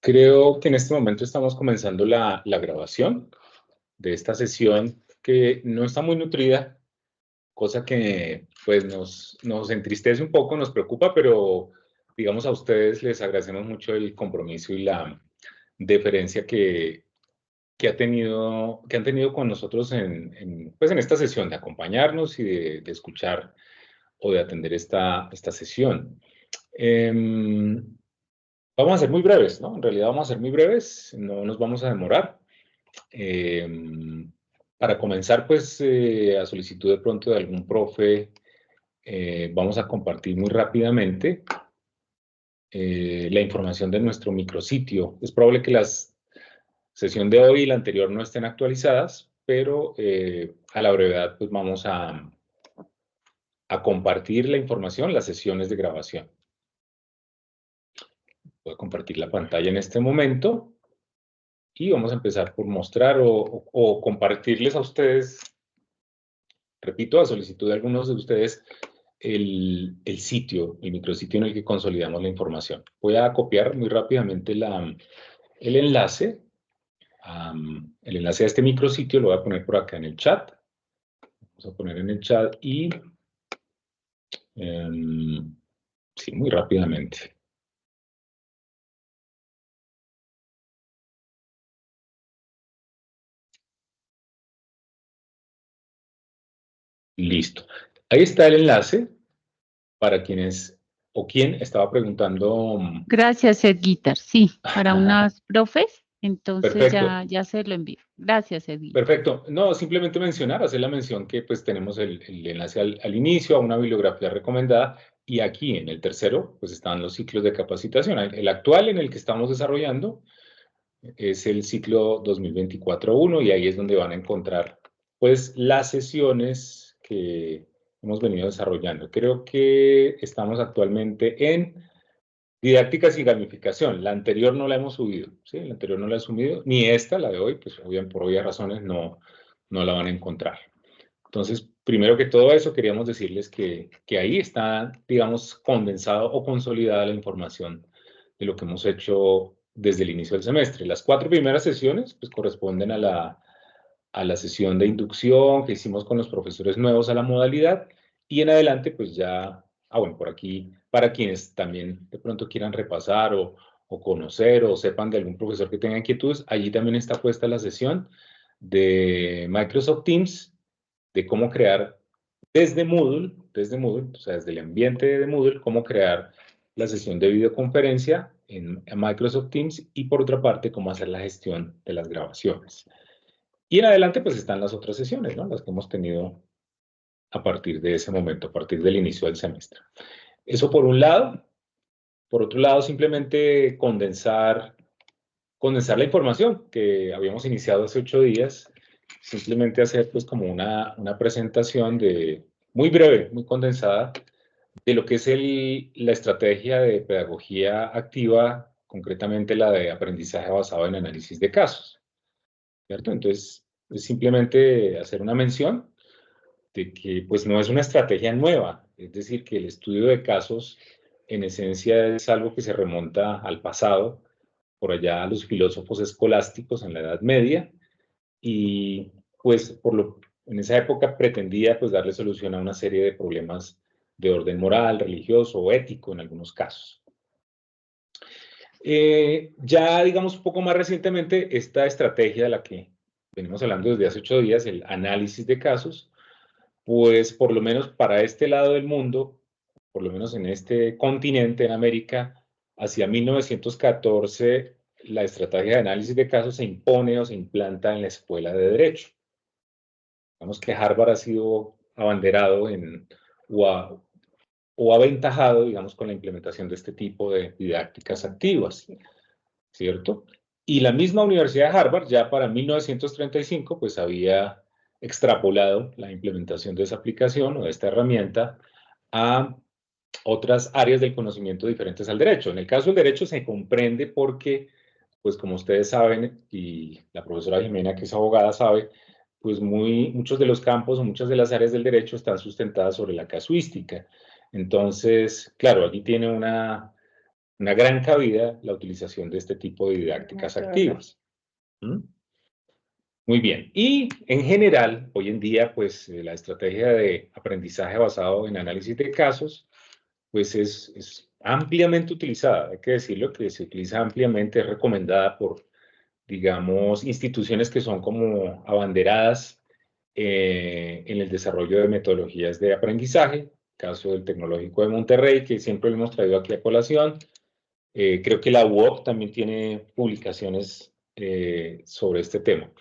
Creo que en este momento estamos comenzando la grabación de esta sesión que no está muy nutrida, cosa que pues nos entristece un poco, nos preocupa, pero digamos a ustedes les agradecemos mucho el compromiso y la deferencia que han tenido con nosotros pues en esta sesión de acompañarnos y de escuchar o de atender esta sesión. Vamos a ser muy breves, ¿no? En realidad vamos a ser muy breves, no nos vamos a demorar. Eh, para comenzar, pues, a solicitud de pronto de algún profe, vamos a compartir muy rápidamente la información de nuestro micrositio. Es probable que la sesión de hoy y la anterior no estén actualizadas, pero a la brevedad, pues, vamos a compartir la información, las sesiones de grabación. Voy a compartir la pantalla en este momento. Y vamos a empezar por mostrar o compartirles a ustedes, repito, a solicitud de algunos de ustedes, el sitio, el micrositio en el que consolidamos la información. Voy a copiar muy rápidamente el enlace. El enlace a este micrositio lo voy a poner por acá en el chat. Vamos a poner en el chat y, sí, muy rápidamente. Listo. Ahí está el enlace para quienes o quien estaba preguntando. Gracias, Edguitar. Sí, para unas profes, entonces Perfecto. ya se lo envío. Gracias, Edguitar. Perfecto. No, simplemente mencionar, hacer la mención que pues tenemos el enlace al inicio a una bibliografía recomendada y aquí en el tercero pues están los ciclos de capacitación. El actual en el que estamos desarrollando es el ciclo 2024-1 y ahí es donde van a encontrar pues las sesiones que hemos venido desarrollando. Creo que estamos actualmente en didácticas y gamificación. La anterior no la hemos subido, ¿sí? La anterior no la he subido, ni esta, la de hoy, pues por obvias razones no la van a encontrar. Entonces, primero que todo eso, queríamos decirles que ahí está, digamos, condensado o consolidada la información de lo que hemos hecho desde el inicio del semestre. Las 4 primeras sesiones, pues, corresponden a la sesión de inducción que hicimos con los profesores nuevos a la modalidad, y en adelante, pues ya, bueno, por aquí, para quienes también de pronto quieran repasar o conocer o sepan de algún profesor que tenga inquietudes, allí también está puesta la sesión de Microsoft Teams, de cómo crear desde Moodle, o sea, desde el ambiente de Moodle, cómo crear la sesión de videoconferencia en Microsoft Teams y por otra parte, cómo hacer la gestión de las grabaciones. Y en adelante, pues están las otras sesiones, ¿no? Las que hemos tenido a partir de ese momento, a partir del inicio del semestre. Eso por un lado. Por otro lado, simplemente condensar la información que habíamos iniciado hace 8 días. Simplemente hacer pues como una presentación muy breve, muy condensada, de lo que es la estrategia de pedagogía activa, concretamente la de aprendizaje basado en análisis de casos, ¿cierto? Entonces, es simplemente hacer una mención de que pues no es una estrategia nueva, es decir, que el estudio de casos en esencia es algo que se remonta al pasado, por allá a los filósofos escolásticos en la Edad Media, y pues en esa época pretendía pues darle solución a una serie de problemas de orden moral, religioso o ético en algunos casos. Ya digamos un poco más recientemente, esta estrategia de la que venimos hablando desde hace 8 días, el análisis de casos, pues por lo menos para este lado del mundo, por lo menos en este continente, en América, hacia 1914, la estrategia de análisis de casos se impone o se implanta en la escuela de Derecho. Digamos que Harvard ha sido abanderado o aventajado, digamos, con la implementación de este tipo de didácticas activas, ¿cierto? Y la misma Universidad de Harvard, ya para 1935, pues había extrapolado la implementación de esa aplicación o de esta herramienta a otras áreas del conocimiento diferentes al derecho. En el caso del derecho se comprende porque, pues como ustedes saben, y la profesora Jimena, que es abogada, sabe, pues muchos de los campos o muchas de las áreas del derecho están sustentadas sobre la casuística. Entonces, claro, aquí tiene una gran cabida la utilización de este tipo de didácticas activas. ¿Mm? Muy bien. Y en general, hoy en día, pues la estrategia de aprendizaje basado en análisis de casos, pues es ampliamente utilizada. Hay que decirlo que se utiliza ampliamente, es recomendada por, digamos, instituciones que son como abanderadas en el desarrollo de metodologías de aprendizaje. Caso del Tecnológico de Monterrey, que siempre lo hemos traído aquí a colación. Creo que la UOC también tiene publicaciones sobre este tema.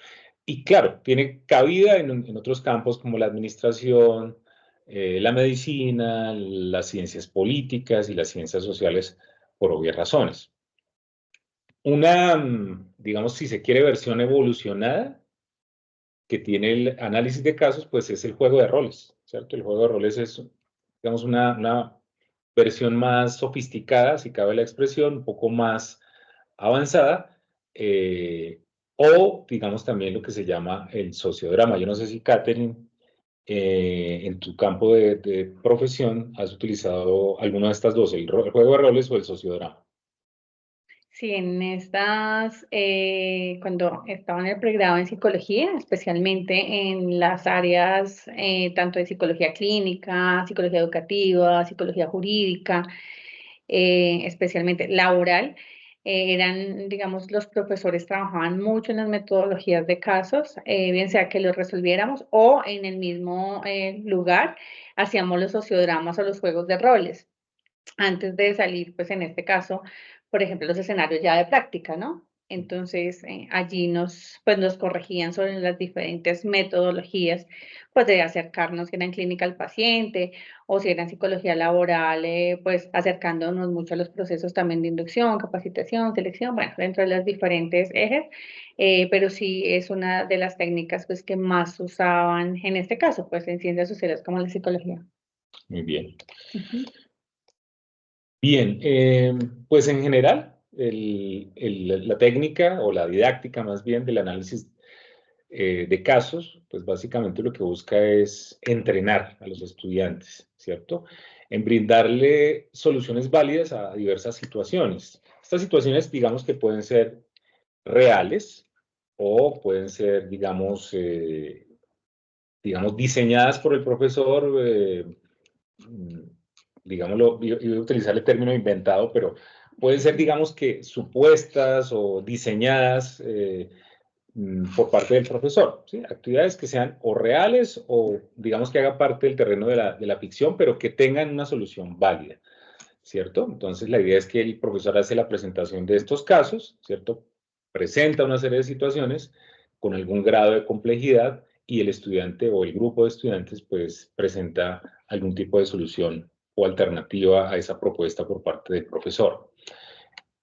Y claro, tiene cabida en otros campos como la administración, la medicina, las ciencias políticas y las ciencias sociales, por obvias razones. Una, digamos, si se quiere, versión evolucionada que tiene el análisis de casos, pues es el juego de roles, ¿cierto? El juego de roles es, digamos, una versión más sofisticada, si cabe la expresión, un poco más avanzada, o digamos también lo que se llama el sociodrama. Yo no sé si, Catherine, en tu campo de profesión has utilizado alguna de estas dos, el juego de roles o el sociodrama. Sí, en estas, cuando estaba en el pregrado en psicología, especialmente en las áreas tanto de psicología clínica, psicología educativa, psicología jurídica, especialmente laboral, eran, digamos, los profesores trabajaban mucho en las metodologías de casos, bien sea que los resolviéramos o en el mismo lugar hacíamos los sociodramas o los juegos de roles antes de salir, pues en este caso, por ejemplo, los escenarios ya de práctica, ¿no? Entonces, allí pues nos corregían sobre las diferentes metodologías, pues de acercarnos, si era en clínica al paciente, o si era en psicología laboral, pues acercándonos mucho a los procesos también de inducción, capacitación, selección, bueno, dentro de los diferentes ejes, pero sí es una de las técnicas, pues, que más usaban en este caso, pues, en ciencias sociales como la psicología. Muy bien. Ujú. Bien, pues en general, la técnica o la didáctica más bien del análisis de casos, pues básicamente lo que busca es entrenar a los estudiantes, ¿cierto? En brindarle soluciones válidas a diversas situaciones. Estas situaciones, digamos que pueden ser reales o pueden ser, digamos diseñadas por el profesor, digámoslo, iba a utilizar el término inventado, pero pueden ser, digamos que supuestas o diseñadas por parte del profesor, ¿sí? Actividades que sean o reales o digamos que haga parte del terreno de la ficción, pero que tengan una solución válida, ¿cierto? Entonces la idea es que el profesor hace la presentación de estos casos, ¿cierto? Presenta una serie de situaciones con algún grado de complejidad y el estudiante o el grupo de estudiantes pues presenta algún tipo de solución o alternativa a esa propuesta por parte del profesor.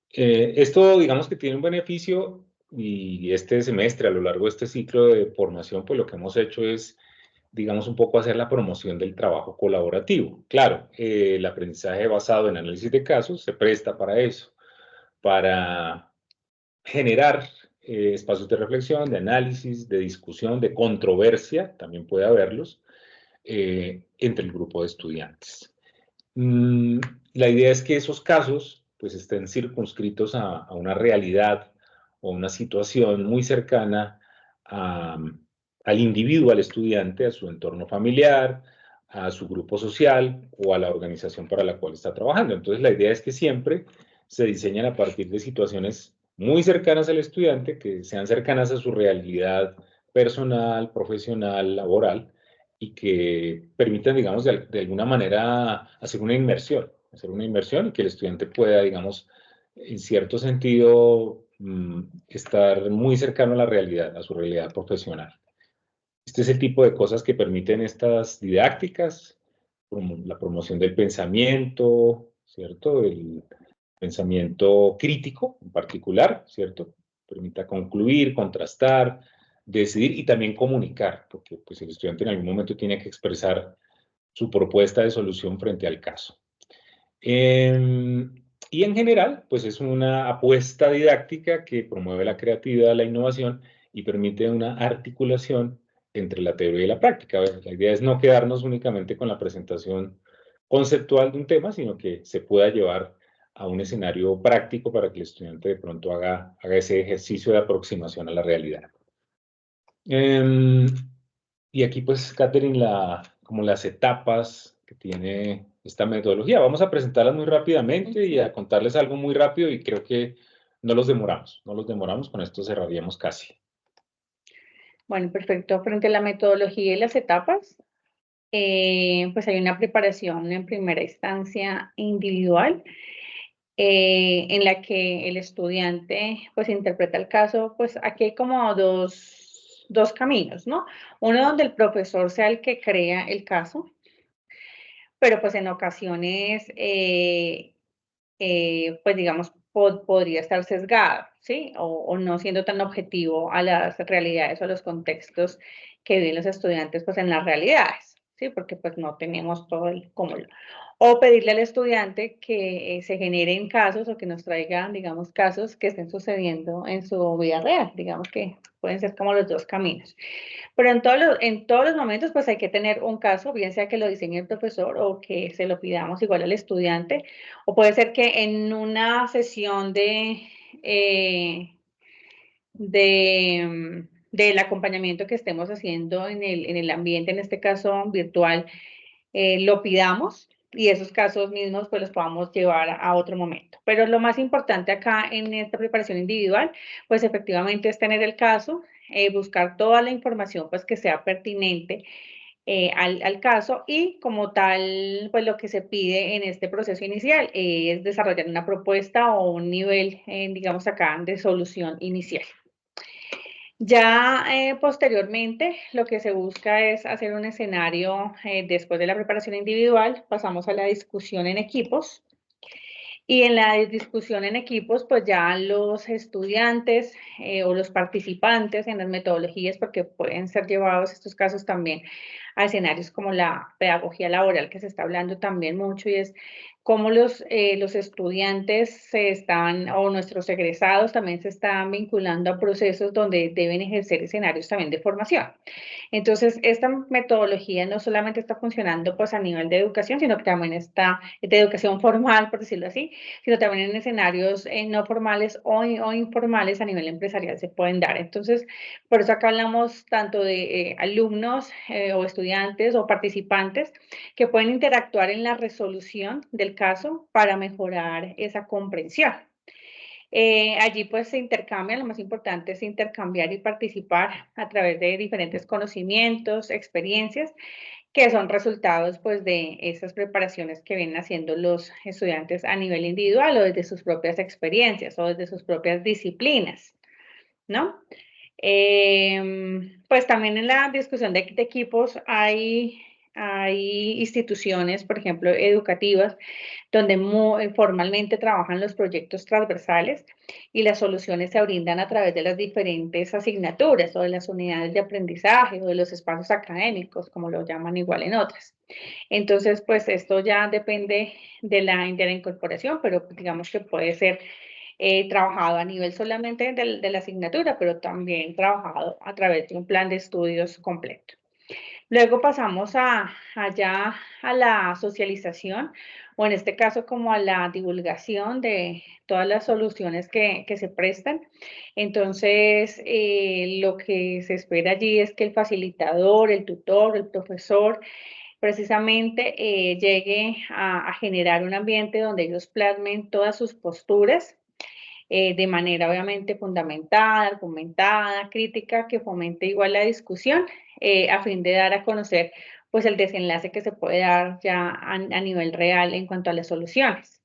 Esto, digamos que tiene un beneficio y este semestre, a lo largo de este ciclo de formación, pues lo que hemos hecho es, digamos, un poco hacer la promoción del trabajo colaborativo. Claro, el aprendizaje basado en análisis de casos se presta para eso, para generar espacios de reflexión, de análisis, de discusión, de controversia, también puede haberlos, entre el grupo de estudiantes. La idea es que esos casos pues estén circunscritos a una realidad o una situación muy cercana al individuo, al estudiante, a su entorno familiar, a su grupo social o a la organización para la cual está trabajando. Entonces la idea es que siempre se diseñan a partir de situaciones muy cercanas al estudiante, que sean cercanas a su realidad personal, profesional, laboral, y que permitan, digamos, de alguna manera hacer una inmersión y que el estudiante pueda, digamos, en cierto sentido, estar muy cercano a la realidad, a su realidad profesional. Este es el tipo de cosas que permiten estas didácticas, la promoción del pensamiento, ¿cierto? El pensamiento crítico en particular, ¿cierto? Permita concluir, contrastar, decidir y también comunicar, porque pues, el estudiante en algún momento tiene que expresar su propuesta de solución frente al caso. Y en general, pues es una apuesta didáctica que promueve la creatividad, la innovación y permite una articulación entre la teoría y la práctica. A ver, la idea es no quedarnos únicamente con la presentación conceptual de un tema, sino que se pueda llevar a un escenario práctico para que el estudiante de pronto haga ese ejercicio de aproximación a la realidad. Y aquí, pues, Catherine, como las etapas que tiene esta metodología. Vamos a presentarlas muy rápidamente y a contarles algo muy rápido y creo que no los demoramos, con esto cerraríamos casi. Bueno, perfecto. Frente a la metodología y las etapas, pues hay una preparación en primera instancia individual, en la que el estudiante pues interpreta el caso. Pues aquí hay como dos caminos, ¿no? Uno donde el profesor sea el que crea el caso, pero pues en ocasiones, pues digamos, podría estar sesgado, ¿sí? O no siendo tan objetivo a las realidades o los contextos que viven los estudiantes pues en las realidades, ¿sí? Porque pues no tenemos todo el cómo. O pedirle al estudiante que se generen casos o que nos traigan, digamos, casos que estén sucediendo en su vida real. Digamos que pueden ser como los dos caminos. Pero en todos los momentos, pues hay que tener un caso, bien sea que lo diseñe el profesor o que se lo pidamos igual al estudiante, o puede ser que en una sesión del acompañamiento que estemos haciendo en el ambiente, en este caso virtual, lo pidamos y esos casos mismos pues los podamos llevar a otro momento. Pero lo más importante acá en esta preparación individual, pues efectivamente es tener el caso, buscar toda la información pues que sea pertinente al caso y como tal, pues lo que se pide en este proceso inicial es desarrollar una propuesta o un nivel, digamos acá, de solución inicial. Ya posteriormente lo que se busca es hacer un escenario después de la preparación individual, pasamos a la discusión en equipos. Y en la discusión en equipos, pues ya los estudiantes o los participantes en las metodologías, porque pueden ser llevados estos casos también a escenarios como la pedagogía laboral, que se está hablando también mucho, y es cómo los estudiantes se están, o nuestros egresados también se están vinculando a procesos donde deben ejercer escenarios también de formación. Entonces, esta metodología no solamente está funcionando pues a nivel de educación, sino que también está de educación formal, por decirlo así, sino también en escenarios no formales o informales a nivel empresarial se pueden dar. Entonces, por eso acá hablamos tanto de alumnos o estudiantes o participantes que pueden interactuar en la resolución del caso para mejorar esa comprensión. Allí pues se intercambia, lo más importante es intercambiar y participar a través de diferentes conocimientos, experiencias, que son resultados pues de esas preparaciones que vienen haciendo los estudiantes a nivel individual o desde sus propias experiencias o desde sus propias disciplinas, ¿no? Pues también en la discusión de equipos hay instituciones, por ejemplo, educativas, donde formalmente trabajan los proyectos transversales y las soluciones se brindan a través de las diferentes asignaturas o de las unidades de aprendizaje o de los espacios académicos, como lo llaman igual en otras. Entonces, pues esto ya depende de la incorporación, pero digamos que puede ser trabajado a nivel solamente de la asignatura, pero también trabajado a través de un plan de estudios completo. Luego pasamos allá a la socialización, o en este caso como a la divulgación de todas las soluciones que se prestan. Entonces, lo que se espera allí es que el facilitador, el tutor, el profesor, precisamente llegue a generar un ambiente donde ellos plasmen todas sus posturas de manera obviamente fundamentada, argumentada, crítica, que fomente igual la discusión a fin de dar a conocer pues el desenlace que se puede dar ya a nivel real en cuanto a las soluciones.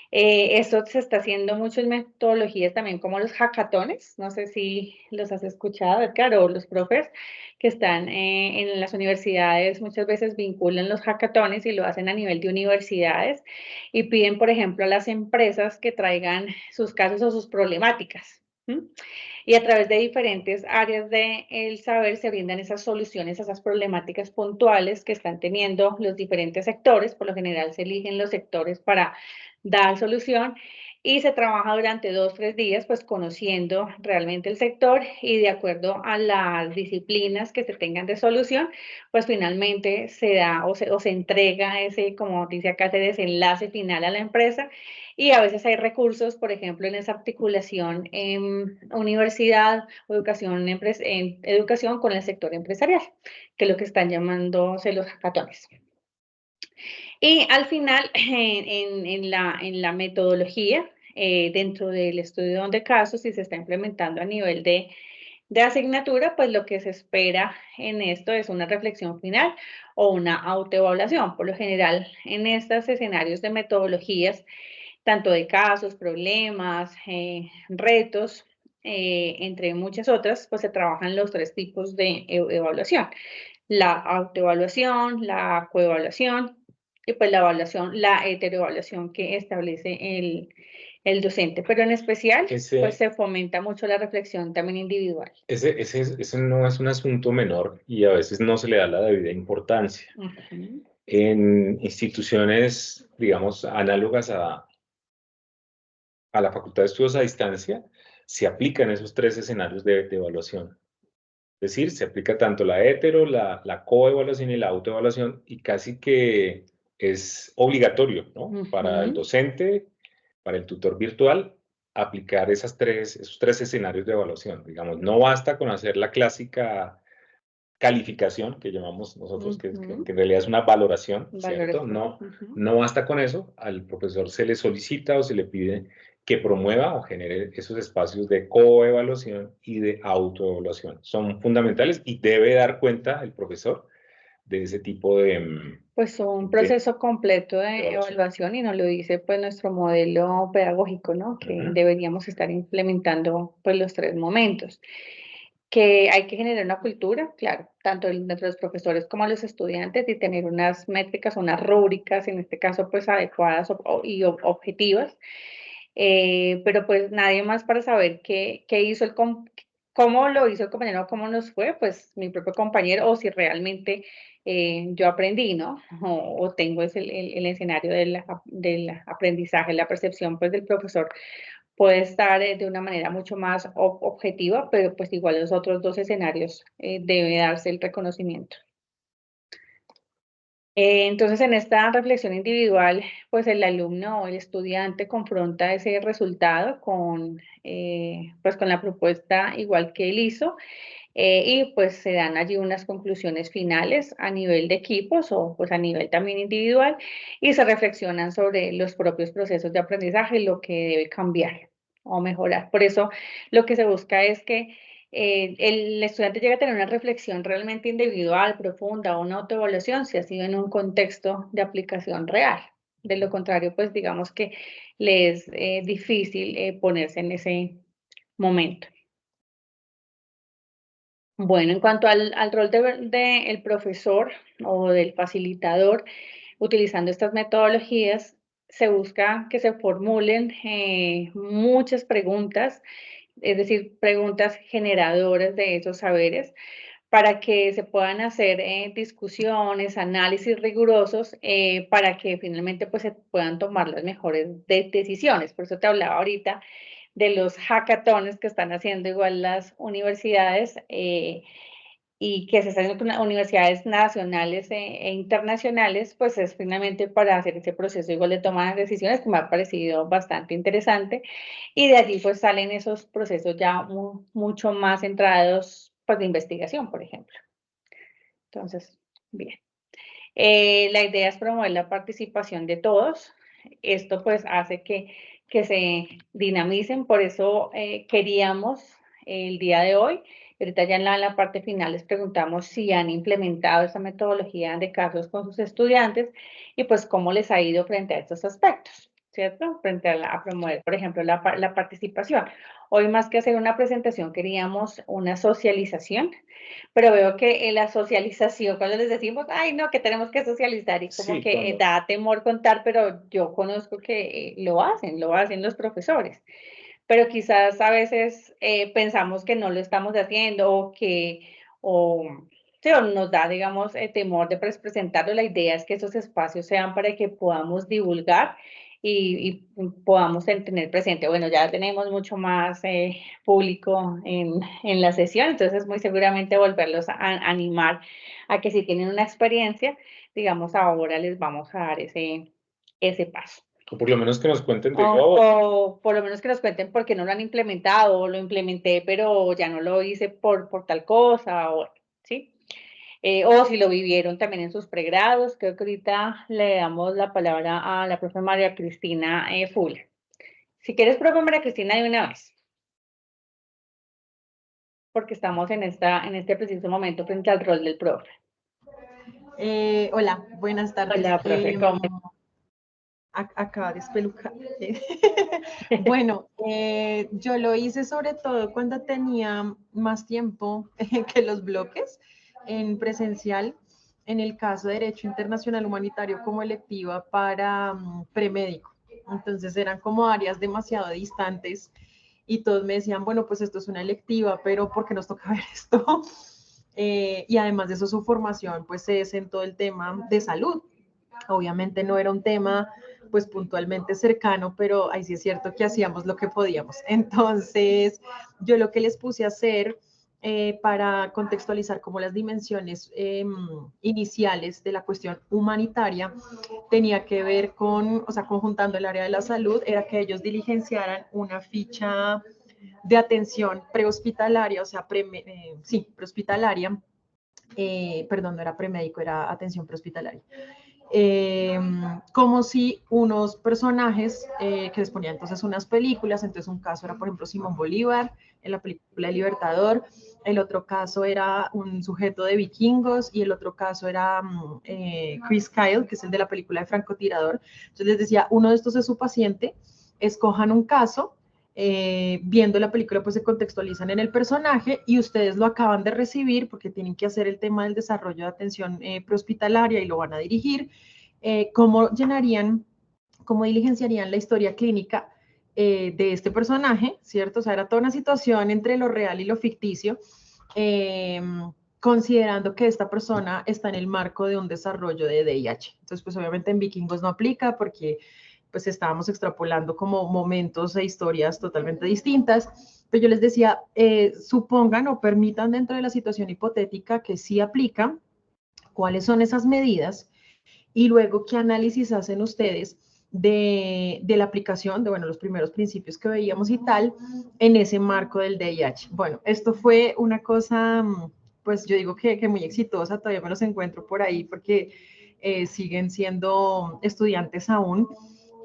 Esto se está haciendo mucho en metodologías también como los hackatones, no sé si los has escuchado, Edgar, o los profes que están en las universidades muchas veces vinculan los hackatones y lo hacen a nivel de universidades y piden, por ejemplo, a las empresas que traigan sus casos o sus problemáticas. Y a través de diferentes áreas del saber se brindan esas soluciones a esas problemáticas puntuales que están teniendo los diferentes sectores. Por lo general se eligen los sectores para dar solución y se trabaja durante 2 o 3 días, pues conociendo realmente el sector y de acuerdo a las disciplinas que se tengan de solución, pues finalmente se da o se entrega ese, como dice acá, ese desenlace final a la empresa. Y a veces hay recursos, por ejemplo, en esa articulación en universidad o educación, en educación con el sector empresarial, que es lo que están llamándose los hackatones. Y al final, en la metodología, dentro del estudio de casos, si se está implementando a nivel de asignatura, pues lo que se espera en esto es una reflexión final o una autoevaluación. Por lo general, en estos escenarios de metodologías, tanto de casos, problemas, retos, entre muchas otras, pues se trabajan los 3 tipos de evaluación: la autoevaluación, la coevaluación y pues la evaluación, la heteroevaluación que establece el docente. Pero en especial, pues se fomenta mucho la reflexión también individual. Ese no es un asunto menor y a veces no se le da la debida importancia. En instituciones, digamos, análogas a la Facultad de Estudios a Distancia, se aplican esos 3 escenarios de evaluación. Es decir, se aplica tanto la hetero, la coevaluación y la autoevaluación, y casi que es obligatorio, ¿no? Para el docente, para el tutor virtual, aplicar esos 3 escenarios de evaluación. Digamos, no basta con hacer la clásica calificación que llamamos nosotros, que en realidad es una valoración, ¿cierto? No basta con eso, al profesor se le solicita o se le pide que promueva o genere esos espacios de coevaluación y de autoevaluación. Son fundamentales y debe dar cuenta el profesor de ese tipo de... Pues un proceso completo de evaluación y nos lo dice pues nuestro modelo pedagógico, ¿no? Que deberíamos estar implementando pues los 3 momentos. Que hay que generar una cultura, claro, tanto entre los profesores como los estudiantes, y tener unas métricas, unas rúbricas, en este caso, pues adecuadas y objetivas, pero pues nadie más para saber qué hizo cómo lo hizo el compañero, cómo nos fue, pues mi propio compañero, o si realmente yo aprendí, ¿no? O tengo el escenario del aprendizaje, la percepción pues del profesor puede estar de una manera mucho más objetiva, pero pues igual los otros 2 escenarios debe darse el reconocimiento. Entonces, en esta reflexión individual, pues el alumno o el estudiante confronta ese resultado pues con la propuesta igual que él hizo, y pues se dan allí unas conclusiones finales a nivel de equipos o pues a nivel también individual, y se reflexionan sobre los propios procesos de aprendizaje, lo que debe cambiar o mejorar. Por eso lo que se busca es que el estudiante llegue a tener una reflexión realmente individual, profunda, una autoevaluación, si ha sido en un contexto de aplicación real. De lo contrario, pues digamos que le es difícil ponerse en ese momento. Bueno, en cuanto al rol del profesor o del facilitador, utilizando estas metodologías, se busca que se formulen muchas preguntas, es decir, preguntas generadoras de esos saberes, para que se puedan hacer discusiones, análisis rigurosos, para que finalmente pues, se puedan tomar las mejores decisiones. Por eso te hablaba ahorita de los hackatones que están haciendo igual las universidades, y que se están haciendo con universidades nacionales e internacionales, pues es finalmente para hacer ese proceso igual de toma de decisiones, que me ha parecido bastante interesante, y de allí pues salen esos procesos ya mucho más centrados pues de investigación, por ejemplo. Entonces, bien. La idea es promover la participación de todos. Esto pues hace que se dinamicen, por eso queríamos el día de hoy, ahorita ya en la parte final les preguntamos si han implementado esa metodología de casos con sus estudiantes y pues cómo les ha ido frente a estos aspectos, ¿cierto? Frente a promover, por ejemplo, la participación. Hoy más que hacer una presentación queríamos una socialización, pero veo que en la socialización, cuando les decimos, ay, no, que tenemos que socializar, y como Sí, que da temor contar, pero yo conozco que lo hacen los profesores. Pero quizás a veces pensamos que no lo estamos haciendo sí, o nos da, digamos, temor de presentarlo. La idea es que esos espacios sean para que podamos divulgar y podamos tener presente. Bueno, ya tenemos mucho más público en la sesión, entonces muy seguramente volverlos a animar a que si tienen una experiencia, digamos, ahora les vamos a dar ese paso. O por lo menos que nos cuenten de o por lo menos que nos cuenten por qué no lo han implementado, o lo implementé, pero ya no lo hice por tal cosa, o ¿sí? O si lo vivieron también en sus pregrados. Creo que ahorita le damos la palabra a la profe María Cristina Fuller. Si quieres, profe María Cristina, de una vez. Porque estamos en este preciso momento frente al rol del profe. Hola, buenas tardes. Hola, profe, ¿cómo? Acaba de espelucar. Bueno, yo lo hice sobre todo cuando tenía más tiempo que los bloques en presencial, en el caso de Derecho Internacional Humanitario como electiva para premédico. Entonces eran como áreas demasiado distantes y todos me decían, bueno, pues esto es una electiva, pero ¿por qué nos toca ver esto? Y además de eso, su formación pues es en todo el tema de salud. Obviamente no era un tema pues puntualmente cercano, pero ahí sí es cierto que hacíamos lo que podíamos. Entonces, yo lo que les puse a hacer para contextualizar como las dimensiones iniciales de la cuestión humanitaria tenía que ver con, o sea, conjuntando el área de la salud, era que ellos diligenciaran una ficha de atención prehospitalaria, o sea, prehospitalaria, perdón, no era premédico, era atención prehospitalaria. Como si unos personajes que les ponían entonces unas películas, entonces un caso era por ejemplo Simón Bolívar en la película El Libertador, el otro caso era un sujeto de Vikingos y el otro caso era Chris Kyle, que es el de la película de Francotirador. Entonces les decía, uno de estos es su paciente, escojan un caso, viendo la película pues se contextualizan en el personaje y ustedes lo acaban de recibir porque tienen que hacer el tema del desarrollo de atención prehospitalaria y lo van a dirigir. ¿Cómo llenarían, cómo diligenciarían la historia clínica de este personaje, ¿cierto? O sea, era toda una situación entre lo real y lo ficticio, considerando que esta persona está en el marco de un desarrollo de VIH. Entonces, pues obviamente en Vikingos no aplica porque pues estábamos extrapolando como momentos e historias totalmente distintas. Pero yo les decía, supongan o permitan dentro de la situación hipotética que sí aplica, cuáles son esas medidas y luego qué análisis hacen ustedes de la aplicación de, bueno, los primeros principios que veíamos y tal, en ese marco del VIH. Bueno, esto fue una cosa, pues yo digo que muy exitosa, todavía me los encuentro por ahí porque siguen siendo estudiantes aún.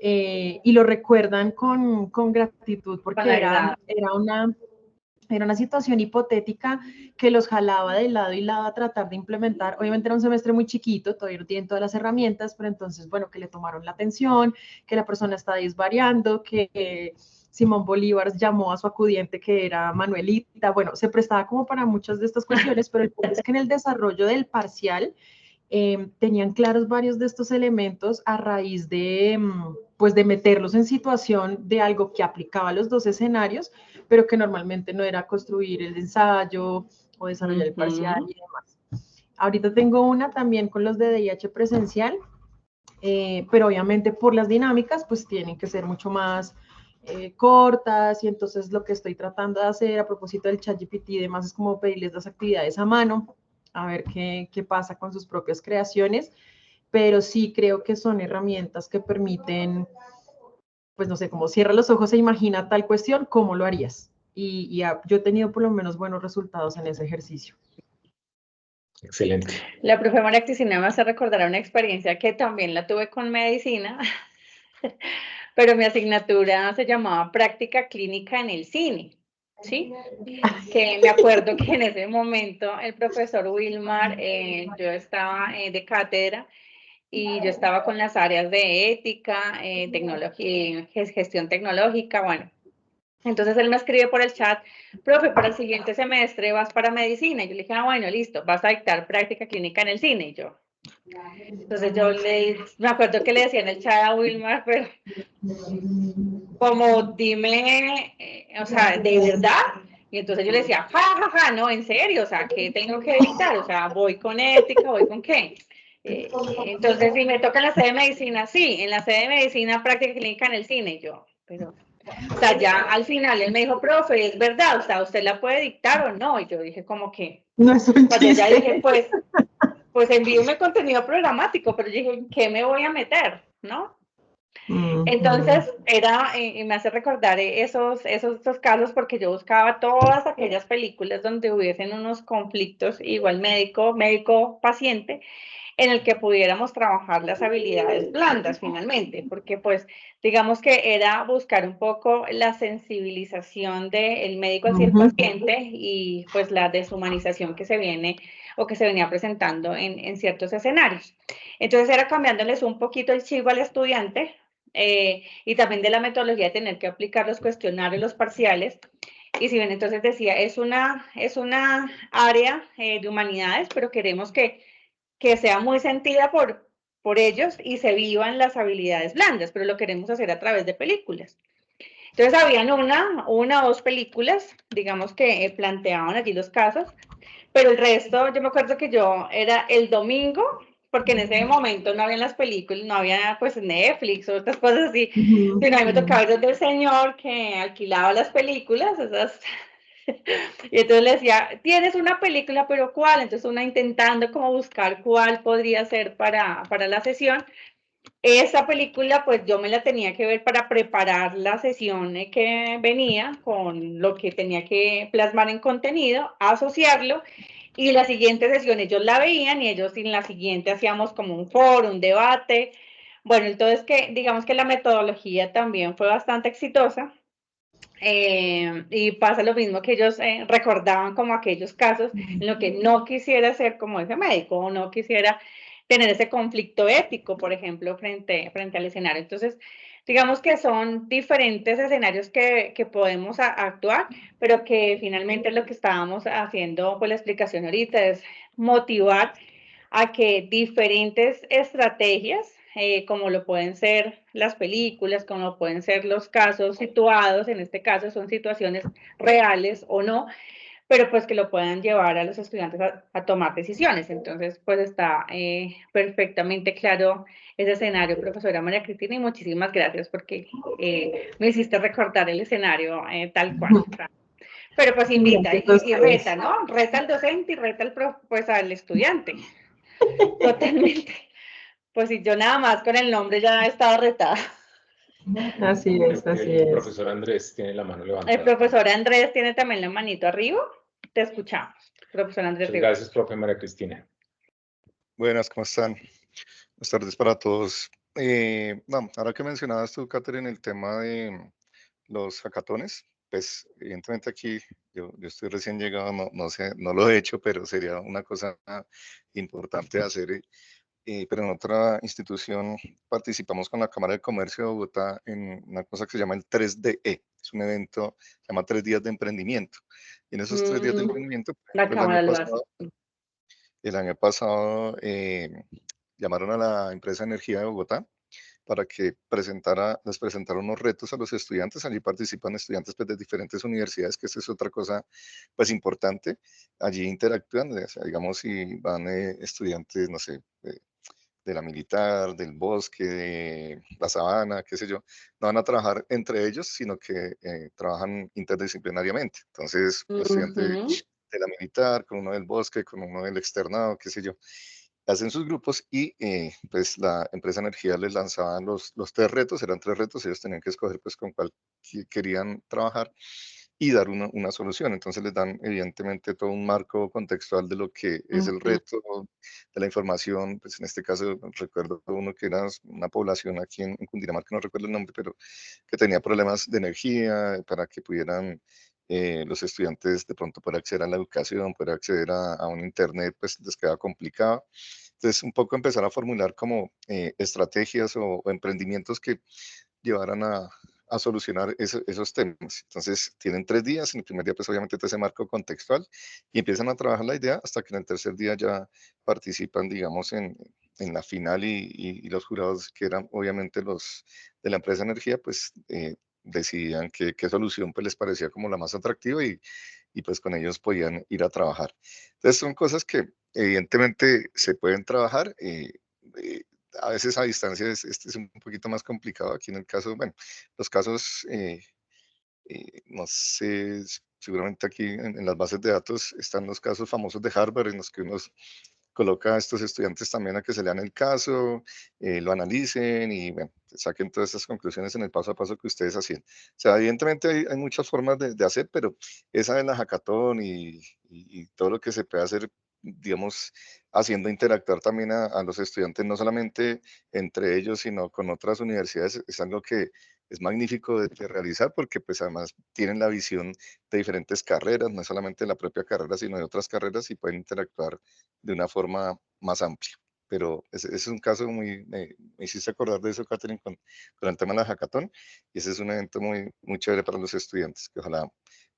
Y lo recuerdan con gratitud porque era una situación hipotética que los jalaba de lado y lado a tratar de implementar. Obviamente era un semestre muy chiquito, todavía no tienen todas las herramientas, pero entonces, bueno, que le tomaron la atención, que la persona está desvariando, que Simón Bolívar llamó a su acudiente que era Manuelita. Bueno, se prestaba como para muchas de estas cuestiones, pero el punto es que en el desarrollo del parcial tenían claros varios de estos elementos a raíz de, pues de meterlos en situación de algo que aplicaba a los dos escenarios, pero que normalmente no era construir el ensayo o desarrollar el parcial y demás. Ahorita tengo una también con los de DIH presencial, pero obviamente por las dinámicas pues tienen que ser mucho más cortas y entonces lo que estoy tratando de hacer a propósito del ChatGPT y demás es como pedirles las actividades a mano, a ver qué pasa con sus propias creaciones, pero sí creo que son herramientas que permiten, pues no sé, como cierra los ojos e imagina tal cuestión, ¿cómo lo harías? Y yo he tenido por lo menos buenos resultados en ese ejercicio. Excelente. La profe María Cristina me hace recordar una experiencia que también la tuve con medicina, pero mi asignatura se llamaba Práctica Clínica en el Cine, ¿sí? Que me acuerdo que en ese momento el profesor Wilmar, yo estaba de cátedra y yo estaba con las áreas de ética, tecnología, gestión tecnológica, bueno. Entonces él me escribe por el chat, profe, para el siguiente semestre vas para medicina. Y yo le dije, bueno, listo, vas a dictar práctica clínica en el cine. Y yo, entonces me acuerdo que le decía en el chat a Wilmar, pero como dime, o sea, ¿de verdad? Y entonces yo le decía, ja, no, en serio, o sea, ¿qué tengo que dictar? O sea, ¿voy con ética, voy con qué? Entonces, si me toca en la sede de medicina, sí, en la sede de medicina, práctica clínica en el cine, yo, pero, o sea, ya al final él me dijo, profe, es verdad, o sea, ¿usted la puede dictar o no? Y yo dije como que, No es un cuando ya chiste. dije, pues envíeme contenido programático, pero yo dije, ¿en qué me voy a meter? ¿No? Entonces, y me hace recordar esos casos porque yo buscaba todas aquellas películas donde hubiesen unos conflictos, igual médico-paciente, en el que pudiéramos trabajar las habilidades blandas finalmente, porque pues digamos que era buscar un poco la sensibilización del médico hacia el paciente y pues la deshumanización que se viene o que se venía presentando en ciertos escenarios. Entonces era cambiándoles un poquito el chivo al estudiante y también de la metodología de tener que aplicar los cuestionarios, los parciales. Y si bien entonces decía, es una área de humanidades, pero queremos que sea muy sentida por ellos y se vivan las habilidades blandas, pero lo queremos hacer a través de películas. Entonces habían una o dos películas, digamos que planteaban allí los casos, pero el resto, yo me acuerdo que yo era el domingo, porque en ese momento no habían las películas, no había pues Netflix o otras cosas así, sino a mí me tocaba ir donde el señor que alquilaba las películas, esas. Y entonces le decía, tienes una película, pero ¿cuál? Entonces una intentando como buscar cuál podría ser para la sesión. Esa película, pues yo me la tenía que ver para preparar la sesión que venía con lo que tenía que plasmar en contenido, asociarlo, y la siguiente sesión ellos la veían y ellos en la siguiente hacíamos como un foro, un debate. Bueno, entonces que digamos que la metodología también fue bastante exitosa. Y pasa lo mismo que ellos recordaban como aquellos casos en lo que no quisiera ser como ese médico o no quisiera tener ese conflicto ético, por ejemplo, frente al escenario. Entonces, digamos que son diferentes escenarios que podemos actuar, pero que finalmente lo que estábamos haciendo con la explicación ahorita es motivar a que diferentes estrategias, como lo pueden ser las películas, como lo pueden ser los casos situados, en este caso son situaciones reales o no, pero pues que lo puedan llevar a los estudiantes a tomar decisiones. Entonces, pues está perfectamente claro ese escenario, profesora María Cristina, y muchísimas gracias porque me hiciste recordar el escenario tal cual. Pero pues invita y reta, ¿no? Reta al docente y reta pues al estudiante. Totalmente. Pues si yo nada más con el nombre ya estaba retada. Así es, así El es. profesor Andrés tiene la mano El levantada. profesor Andrés tiene también la manito arriba. Te escuchamos, profesor Andrés. Muchas gracias, profe María Cristina. Buenas, ¿cómo están? Buenas tardes para todos. No, ahora que mencionabas tú, Catherine, el tema de los hackatones, pues evidentemente aquí yo estoy recién llegado, no sé, no lo he hecho, pero sería una cosa importante de hacer. Pero en otra institución participamos con la Cámara de Comercio de Bogotá en una cosa que se llama el 3DE. Es un evento, se llama 3 días de emprendimiento. Y en esos 3 días de emprendimiento, por La ejemplo, cámara lo hace. el año pasado llamaron a la empresa Energía de Bogotá para que les presentara unos retos a los estudiantes. Allí participan estudiantes pues, de diferentes universidades, que esta es otra cosa pues importante. Allí interactúan, o sea, digamos, si van estudiantes, no sé, de la militar, del bosque, de la sabana, qué sé yo, no van a trabajar entre ellos, sino que trabajan interdisciplinariamente. Entonces, un estudiante de la militar, con uno del bosque, con uno del externado, qué sé yo, hacen sus grupos y pues la empresa Energía les lanzaba los 3 retos, eran 3 retos, ellos tenían que escoger pues con cuál querían trabajar y dar una solución. Entonces les dan evidentemente todo un marco contextual de lo que es el reto, de la información, pues en este caso recuerdo uno que era una población aquí en Cundinamarca, no recuerdo el nombre, pero que tenía problemas de energía para que pudieran los estudiantes de pronto poder acceder a la educación, poder acceder a un internet, pues les queda complicado. Entonces, un poco empezar a formular como estrategias o emprendimientos que llevaran a solucionar esos temas. Entonces, tienen 3 días. En el primer día, pues obviamente, todo ese marco contextual y empiezan a trabajar la idea hasta que en el tercer día ya participan, digamos, en la final y los jurados, que eran obviamente los de la empresa Energía, pues decidían qué solución pues les parecía como la más atractiva y pues con ellos podían ir a trabajar. Entonces, son cosas que evidentemente se pueden trabajar, a veces a distancia este es un poquito más complicado. Aquí en el caso, bueno, los casos, no sé, seguramente aquí en las bases de datos están los casos famosos de Harvard en los que uno coloca a estos estudiantes también a que se lean el caso, lo analicen y bueno, saquen todas estas conclusiones en el paso a paso que ustedes hacían. O sea, evidentemente hay muchas formas de hacer, pero esa de la hackathon y todo lo que se puede hacer, digamos, haciendo interactuar también a los estudiantes, no solamente entre ellos, sino con otras universidades, es algo que es magnífico de realizar porque pues además tienen la visión de diferentes carreras, no solamente de la propia carrera, sino de otras carreras y pueden interactuar de una forma más amplia. Pero ese es un caso me hiciste acordar de eso, Catherine, con el tema de la hackathon, y ese es un evento muy chévere para los estudiantes, que ojalá,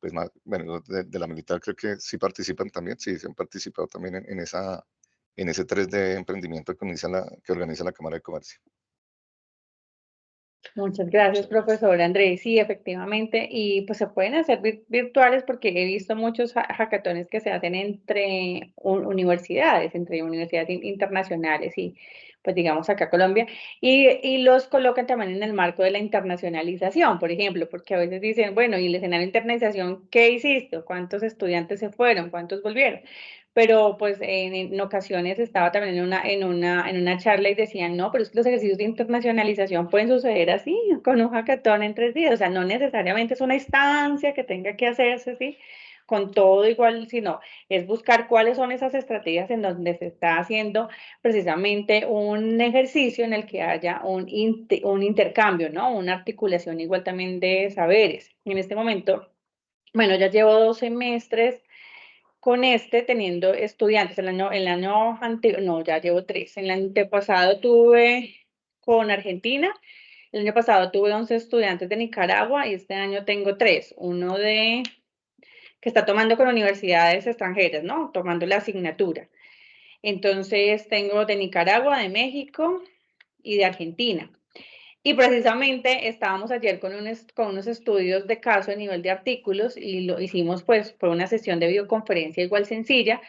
pues más, bueno, de la militar creo que sí participan también, sí, se han participado también en ese 3D emprendimiento que organiza la Cámara de Comercio. Muchas gracias, profesor Andrés. Sí, efectivamente, y pues se pueden hacer virtuales porque he visto muchos hackatones que se hacen entre universidades, internacionales y pues digamos acá Colombia, y los colocan también en el marco de la internacionalización, por ejemplo, porque a veces dicen, bueno, y el escenario de internacionalización, ¿qué hiciste? ¿Cuántos estudiantes se fueron? ¿Cuántos volvieron? Pero pues en ocasiones estaba también en una charla y decían, no, pero es que los ejercicios de internacionalización pueden suceder así, con un hackathon en 3 días, o sea, no necesariamente es una instancia que tenga que hacerse así, con todo igual, sino es buscar cuáles son esas estrategias en donde se está haciendo precisamente un ejercicio en el que haya un intercambio, ¿no? Una articulación igual también de saberes. En este momento, bueno, ya llevo 2 semestres con teniendo estudiantes. El año anterior, no, ya llevo 3. El año antepasado tuve con Argentina. El año pasado tuve 11 estudiantes de Nicaragua y este año tengo 3. Uno que está tomando con universidades extranjeras, ¿no? Tomando la asignatura. Entonces tengo de Nicaragua, de México y de Argentina. Y precisamente estábamos ayer con unos estudios de caso a nivel de artículos y lo hicimos pues por una sesión de videoconferencia igual sencilla,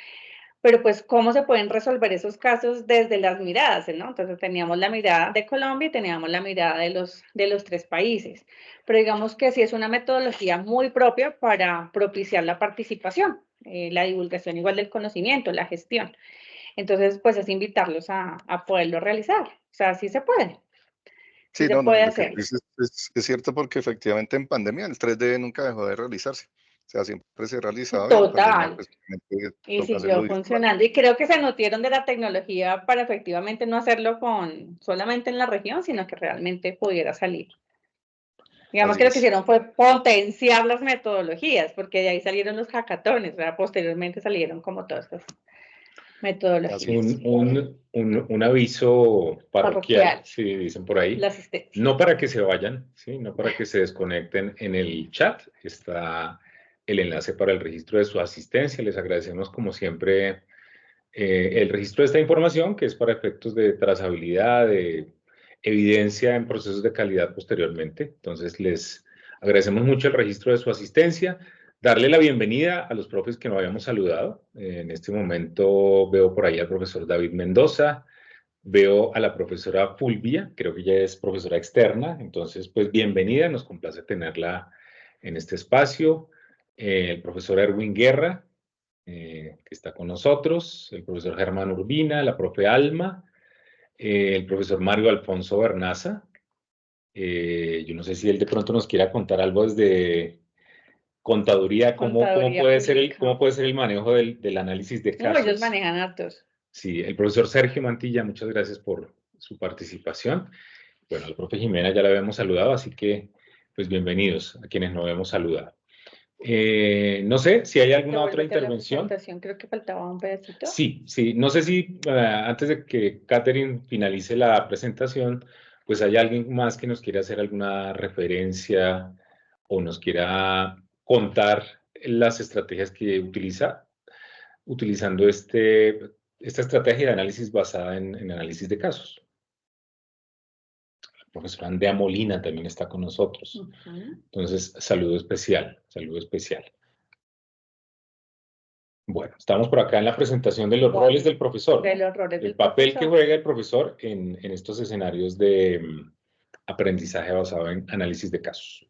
pero pues cómo se pueden resolver esos casos desde las miradas, ¿no? Entonces teníamos la mirada de Colombia y teníamos la mirada de los 3 países, pero digamos que sí es una metodología muy propia para propiciar la participación, la divulgación igual del conocimiento, la gestión. Entonces, pues es invitarlos a poderlo realizar, o sea, sí se puede. Sí Sí, se no, puede lo que hacer. dices es cierto porque efectivamente en pandemia el 3D nunca dejó de realizarse. O sea, siempre se ha realizado y en pandemia Total. pues obviamente Y toca hacerlo siguió virtual. funcionando. Y creo que se nutrieron de la tecnología para efectivamente no hacerlo solamente en la región, sino que realmente pudiera salir. Digamos Así que lo que es. hicieron fue potenciar las metodologías, porque de ahí salieron los hackatones, ¿verdad? Posteriormente salieron como todas estas metodologías. Un aviso parroquial, Parroquial, si dicen por ahí, la asistencia. no para que se vayan, ¿sí? No para que se desconecten. En el chat está el enlace para el registro de su asistencia. Les agradecemos como siempre el registro de esta información, que es para efectos de trazabilidad, de evidencia en procesos de calidad posteriormente. Entonces, les agradecemos mucho el registro de su asistencia. Darle la bienvenida a los profes que no habíamos saludado. En este momento veo por ahí al profesor David Mendoza, veo a la profesora Fulvia, creo que ella es profesora externa, entonces pues bienvenida, nos complace tenerla en este espacio. El profesor Erwin Guerra, que está con nosotros, el profesor Germán Urbina, la profe Alma, el profesor Mario Alfonso Bernaza. Yo no sé si él de pronto nos quiera contar algo desde contaduría, Contaduría cómo pública. puede ser el manejo del análisis de Ellos casos. manejan hartos. Sí, el profesor Sergio Mantilla, muchas gracias por su participación. Bueno, al profe Jimena ya la habíamos saludado, así que pues bienvenidos a quienes no habíamos saludado. No sé si hay alguna otra Devuélvete a la intervención. presentación, creo que faltaba un pedacito. Sí, no sé si antes de que Catherine finalice la presentación, pues hay alguien más que nos quiera hacer alguna referencia o nos quiera contar las estrategias que utiliza, utilizando esta estrategia de análisis basada en análisis de casos. La profesora Andrea Molina también está con nosotros. Entonces, saludo especial, saludo especial. Bueno, estamos por acá en la presentación de los Bueno, roles del profesor, de ¿no? los roles El del papel que profesor. juega el profesor en estos escenarios de aprendizaje basado en análisis de casos.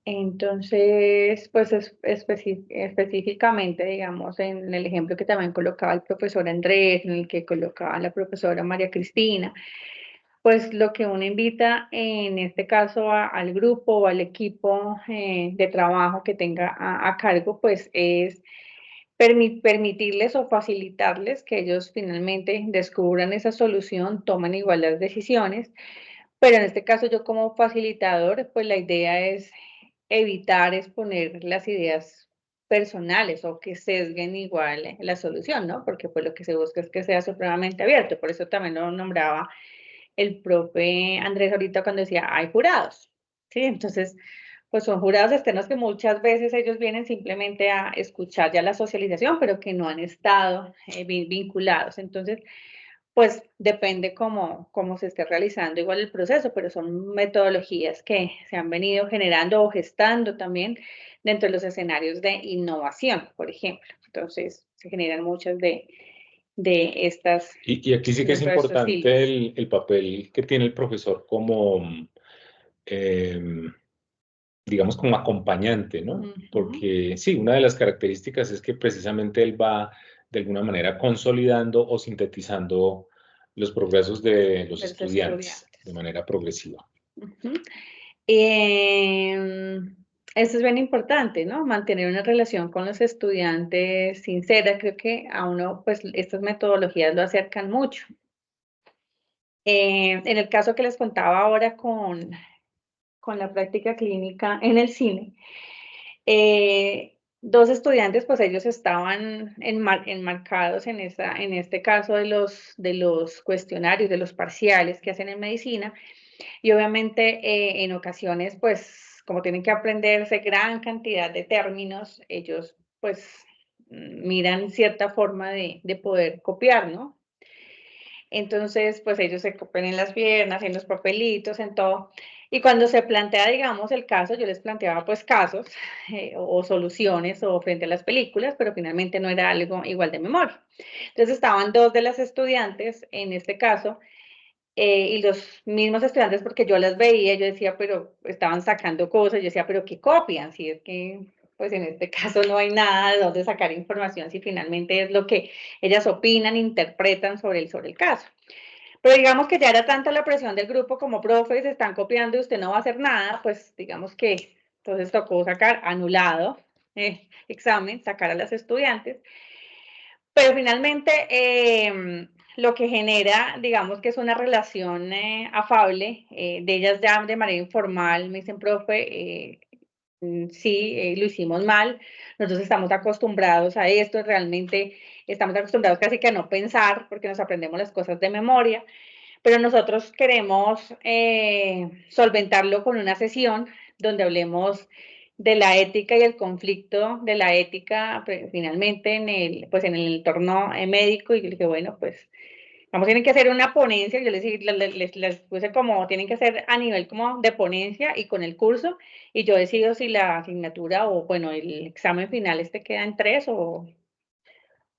Entonces, pues específicamente, digamos, en el ejemplo que también colocaba el profesor Andrés, en el que colocaba la profesora María Cristina, pues lo que uno invita en este caso al grupo o al equipo de trabajo que tenga a cargo, pues es permitirles o facilitarles que ellos finalmente descubran esa solución, tomen igual las decisiones, pero en este caso yo como facilitador, pues la idea es evitar exponer las ideas personales o que sesguen igual la solución, ¿no? Porque pues lo que se busca es que sea supremamente abierto, por eso también lo nombraba el profe Andrés ahorita cuando decía, hay jurados, ¿sí? Entonces, pues son jurados externos que muchas veces ellos vienen simplemente a escuchar ya la socialización, pero que no han estado vinculados. Entonces, pues depende cómo se esté realizando igual el proceso, pero son metodologías que se han venido generando o gestando también dentro de los escenarios de innovación, por ejemplo. Entonces, se generan muchas de estas, Y aquí sí que es dentro de estos hilos. importante el papel que tiene el profesor como, digamos, como acompañante, ¿no? Porque sí, una de las características es que precisamente él va de alguna manera consolidando o sintetizando los progresos de los estudiantes de manera progresiva. Esto es bien importante, ¿no? Mantener una relación con los estudiantes sincera. Creo que a uno, pues, estas metodologías lo acercan mucho. En el caso que les contaba ahora con la práctica clínica en el cine, dos estudiantes, pues ellos estaban enmarcados en este caso de los cuestionarios, de los parciales que hacen en medicina, y obviamente en ocasiones, pues como tienen que aprenderse gran cantidad de términos, ellos pues miran cierta forma de poder copiar, ¿no? Entonces, pues ellos se copian en las piernas, en los papelitos, en todo. Y cuando se plantea, digamos, el caso, yo les planteaba pues casos o soluciones o frente a las películas, pero finalmente no era algo igual de memoria. Entonces estaban dos de las estudiantes en este caso y los mismos estudiantes, porque yo las veía, yo decía, pero estaban sacando cosas, yo decía, pero ¿qué copian? Si es que, pues en este caso no hay nada de dónde sacar información, si finalmente es lo que ellas opinan, interpretan sobre el caso. Pero digamos que ya era tanta la presión del grupo como profes, están copiando y usted no va a hacer nada, pues digamos que entonces tocó sacar anulado examen, sacar a las estudiantes. Pero finalmente lo que genera, digamos que es una relación afable, de ellas ya de manera informal me dicen, profe, sí, lo hicimos mal, nosotros estamos acostumbrados a esto, realmente estamos acostumbrados casi que a no pensar porque nos aprendemos las cosas de memoria, pero nosotros queremos solventarlo con una sesión donde hablemos de la ética y el conflicto de la ética, pues, finalmente en el entorno médico, y yo le dije, bueno, pues tienen que hacer una ponencia, yo les puse como, tienen que hacer a nivel como de ponencia y con el curso, y yo decido si la asignatura o, bueno, el examen final queda en 3 o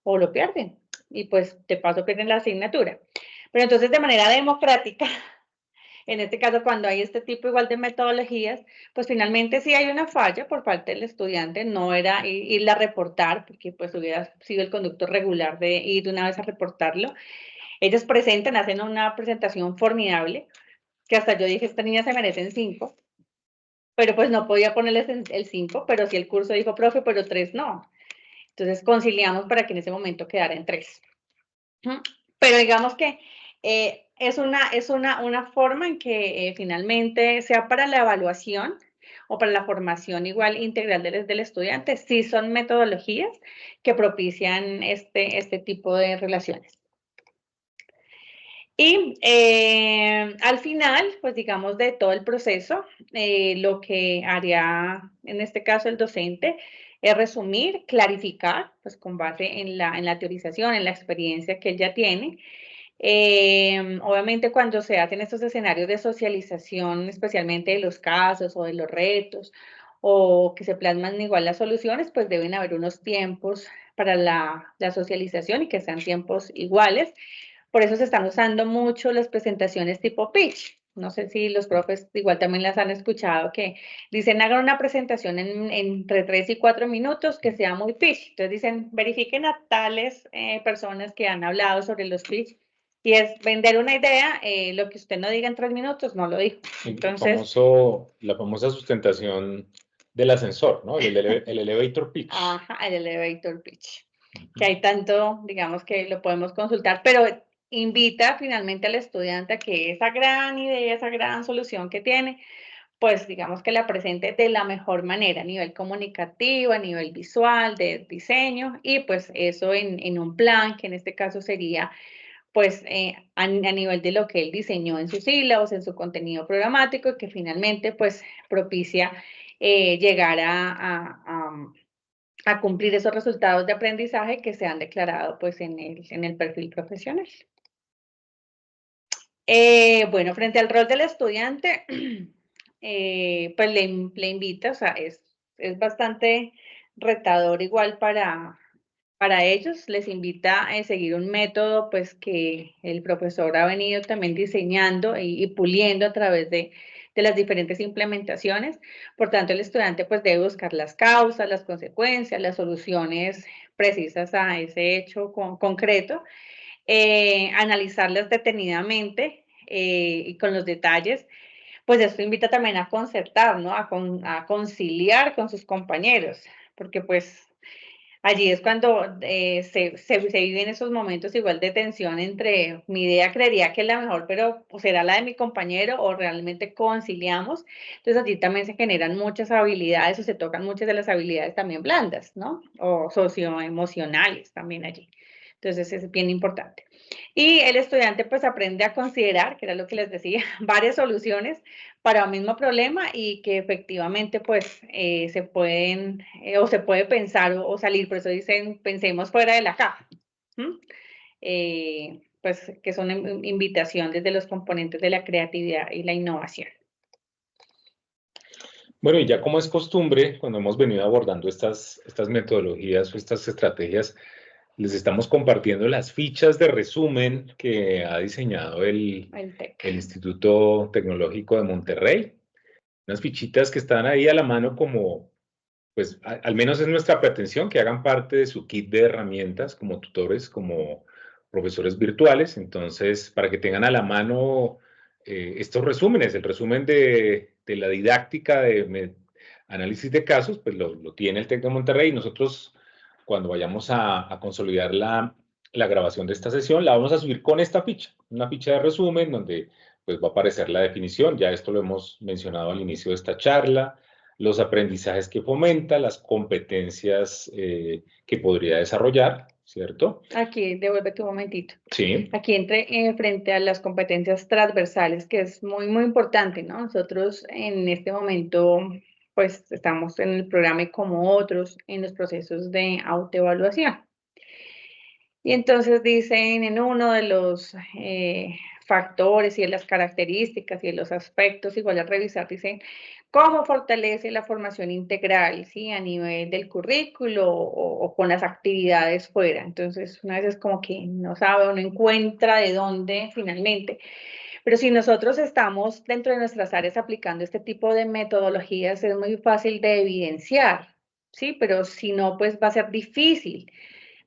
lo pierden, y pues de paso pierden la asignatura. Pero entonces de manera democrática, en este caso, cuando hay este tipo igual de metodologías, pues finalmente si hay una falla por parte del estudiante, no era irla a reportar, porque pues hubiera sido el conducto regular de ir de una vez a reportarlo. Ellos presentan, hacen una presentación formidable, que hasta yo dije, esta niña se merecen 5, pero pues no podía ponerles el 5, pero sí el curso dijo, profe, pero 3 no. Entonces conciliamos para que en ese momento quedara en 3. Pero digamos que es una forma en que finalmente, sea para la evaluación o para la formación igual integral del estudiante, sí son metodologías que propician este tipo de relaciones. Y al final, pues digamos, de todo el proceso, lo que haría en este caso el docente es resumir, clarificar, pues con base en la teorización, en la experiencia que él ya tiene. Obviamente cuando se hacen estos escenarios de socialización, especialmente de los casos o de los retos, o que se plasman igual las soluciones, pues deben haber unos tiempos la socialización y que sean tiempos iguales. Por eso se están usando mucho las presentaciones tipo pitch. No sé si los profes igual también las han escuchado, que dicen hagan una presentación entre 3 y 4 minutos que sea muy pitch. Entonces dicen verifiquen a tales personas que han hablado sobre los pitch. Y es vender una idea, lo que usted no diga en 3 minutos, no lo dijo. Entonces, la famosa sustentación del ascensor, ¿no? El elevator pitch. Ajá, el elevator pitch. Que hay tanto, digamos que lo podemos consultar, pero invita finalmente al estudiante a que esa gran idea, esa gran solución que tiene, pues digamos que la presente de la mejor manera, a nivel comunicativo, a nivel visual, de diseño, y pues eso en un plan, que en este caso sería pues a nivel de lo que él diseñó en sus sílabos, en su contenido programático, y que finalmente pues propicia llegar a cumplir esos resultados de aprendizaje que se han declarado pues en el perfil profesional. Bueno, frente al rol del estudiante, pues le invita, o sea, es bastante retador igual para ellos, les invita a seguir un método pues que el profesor ha venido también diseñando y puliendo a través de las diferentes implementaciones. Por tanto, el estudiante pues debe buscar las causas, las consecuencias, las soluciones precisas a ese hecho concreto, analizarlas detenidamente y con los detalles. Pues esto invita también a concertar, ¿no? A conciliar con sus compañeros, porque pues allí es cuando se viven esos momentos igual de tensión entre mi idea creería que es la mejor, pero pues, será la de mi compañero o realmente conciliamos. Entonces allí también se generan muchas habilidades o se tocan muchas de las habilidades también blandas, ¿no? O socioemocionales también allí. Entonces es bien importante. Y el estudiante pues aprende a considerar, que era lo que les decía, varias soluciones para un mismo problema y que efectivamente pues se pueden o se puede pensar o salir, por eso dicen pensemos fuera de la caja. Pues que son invitación desde los componentes de la creatividad y la innovación. Bueno, y ya como es costumbre, cuando hemos venido abordando estas metodologías o estas estrategias, les estamos compartiendo las fichas de resumen que ha diseñado el Instituto Tecnológico de Monterrey. Unas fichitas que están ahí a la mano como, pues al menos es nuestra pretensión, que hagan parte de su kit de herramientas como tutores, como profesores virtuales. Entonces, para que tengan a la mano estos resúmenes, el resumen de la didáctica de análisis de casos, pues lo tiene el TEC de Monterrey. Nosotros, cuando vayamos a consolidar la grabación de esta sesión, la vamos a subir con esta ficha, una ficha de resumen donde pues va a aparecer la definición. Ya esto lo hemos mencionado al inicio de esta charla, los aprendizajes que fomenta, las competencias que podría desarrollar, ¿cierto? Aquí, devuélvete un momentito. Sí. Aquí frente a las competencias transversales, que es muy, muy importante, ¿no? Nosotros en este momento, pues, estamos en el programa y como otros en los procesos de autoevaluación. Y entonces dicen en uno de los factores y de las características y de los aspectos, igual a revisar, dicen cómo fortalece la formación integral, ¿sí? A nivel del currículo o con las actividades fuera. Entonces, una vez es como que no sabe o no encuentra de dónde finalmente. Pero si nosotros estamos dentro de nuestras áreas aplicando este tipo de metodologías, es muy fácil de evidenciar, ¿sí? Pero si no, pues va a ser difícil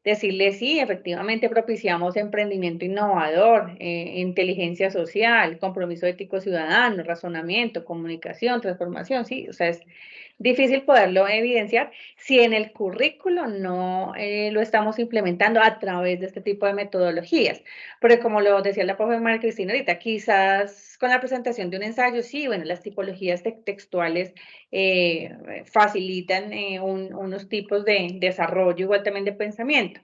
decirle sí, efectivamente propiciamos emprendimiento innovador, inteligencia social, compromiso ético ciudadano, razonamiento, comunicación, transformación, sí, o sea, es difícil poderlo evidenciar si en el currículo no lo estamos implementando a través de este tipo de metodologías. Porque como lo decía la profe María Cristina ahorita, quizás con la presentación de un ensayo, sí, bueno, las tipologías textuales facilitan unos tipos de desarrollo, igual también de pensamiento.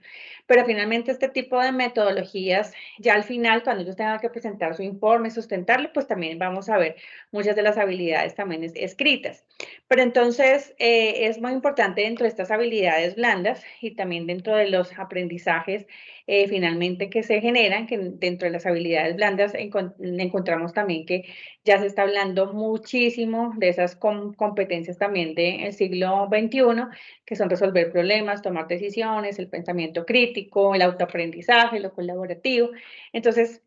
Pero finalmente este tipo de metodologías, ya al final, cuando ellos tengan que presentar su informe, sustentarlo, pues también vamos a ver muchas de las habilidades también escritas. Pero entonces es muy importante dentro de estas habilidades blandas y también dentro de los aprendizajes finalmente que se generan, que dentro de las habilidades blandas encontramos también que ya se está hablando muchísimo de esas competencias también del siglo XXI, que son resolver problemas, tomar decisiones, el pensamiento crítico, el autoaprendizaje, lo colaborativo. Entonces,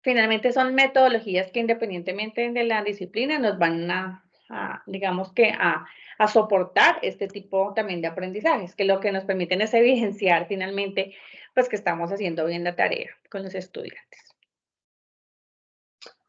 finalmente son metodologías que independientemente de la disciplina nos van digamos que a soportar este tipo también de aprendizajes, que lo que nos permiten es evidenciar finalmente pues que estamos haciendo bien la tarea con los estudiantes.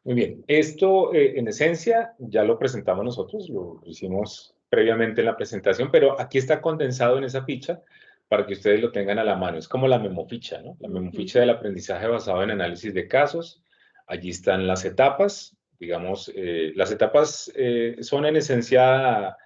Muy bien, esto en esencia ya lo presentamos nosotros, lo hicimos previamente en la presentación, pero aquí está condensado en esa ficha para que ustedes lo tengan a la mano. Es como la memoficha, ¿no? La memoficha del aprendizaje basado en análisis de casos. Allí están las etapas, digamos, las etapas son en esencia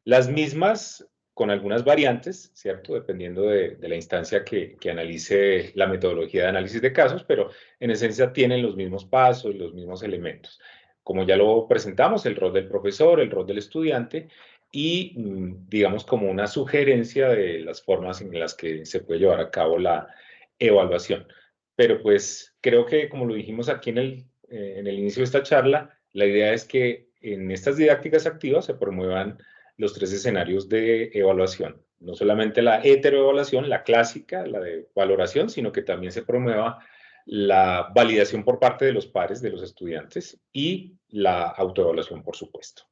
las mismas con algunas variantes, ¿cierto? Dependiendo de la instancia que analice la metodología de análisis de casos, pero en esencia tienen los mismos pasos, los mismos elementos. Como ya lo presentamos, el rol del profesor, el rol del estudiante y, digamos, como una sugerencia de las formas en las que se puede llevar a cabo la evaluación. Pero pues creo que, como lo dijimos aquí en el inicio de esta charla, la idea es que en estas didácticas activas se promuevan los 3 escenarios de evaluación. No solamente la heteroevaluación, la clásica, la de valoración, sino que también se promueva la validación por parte de los pares de los estudiantes y la autoevaluación, por supuesto.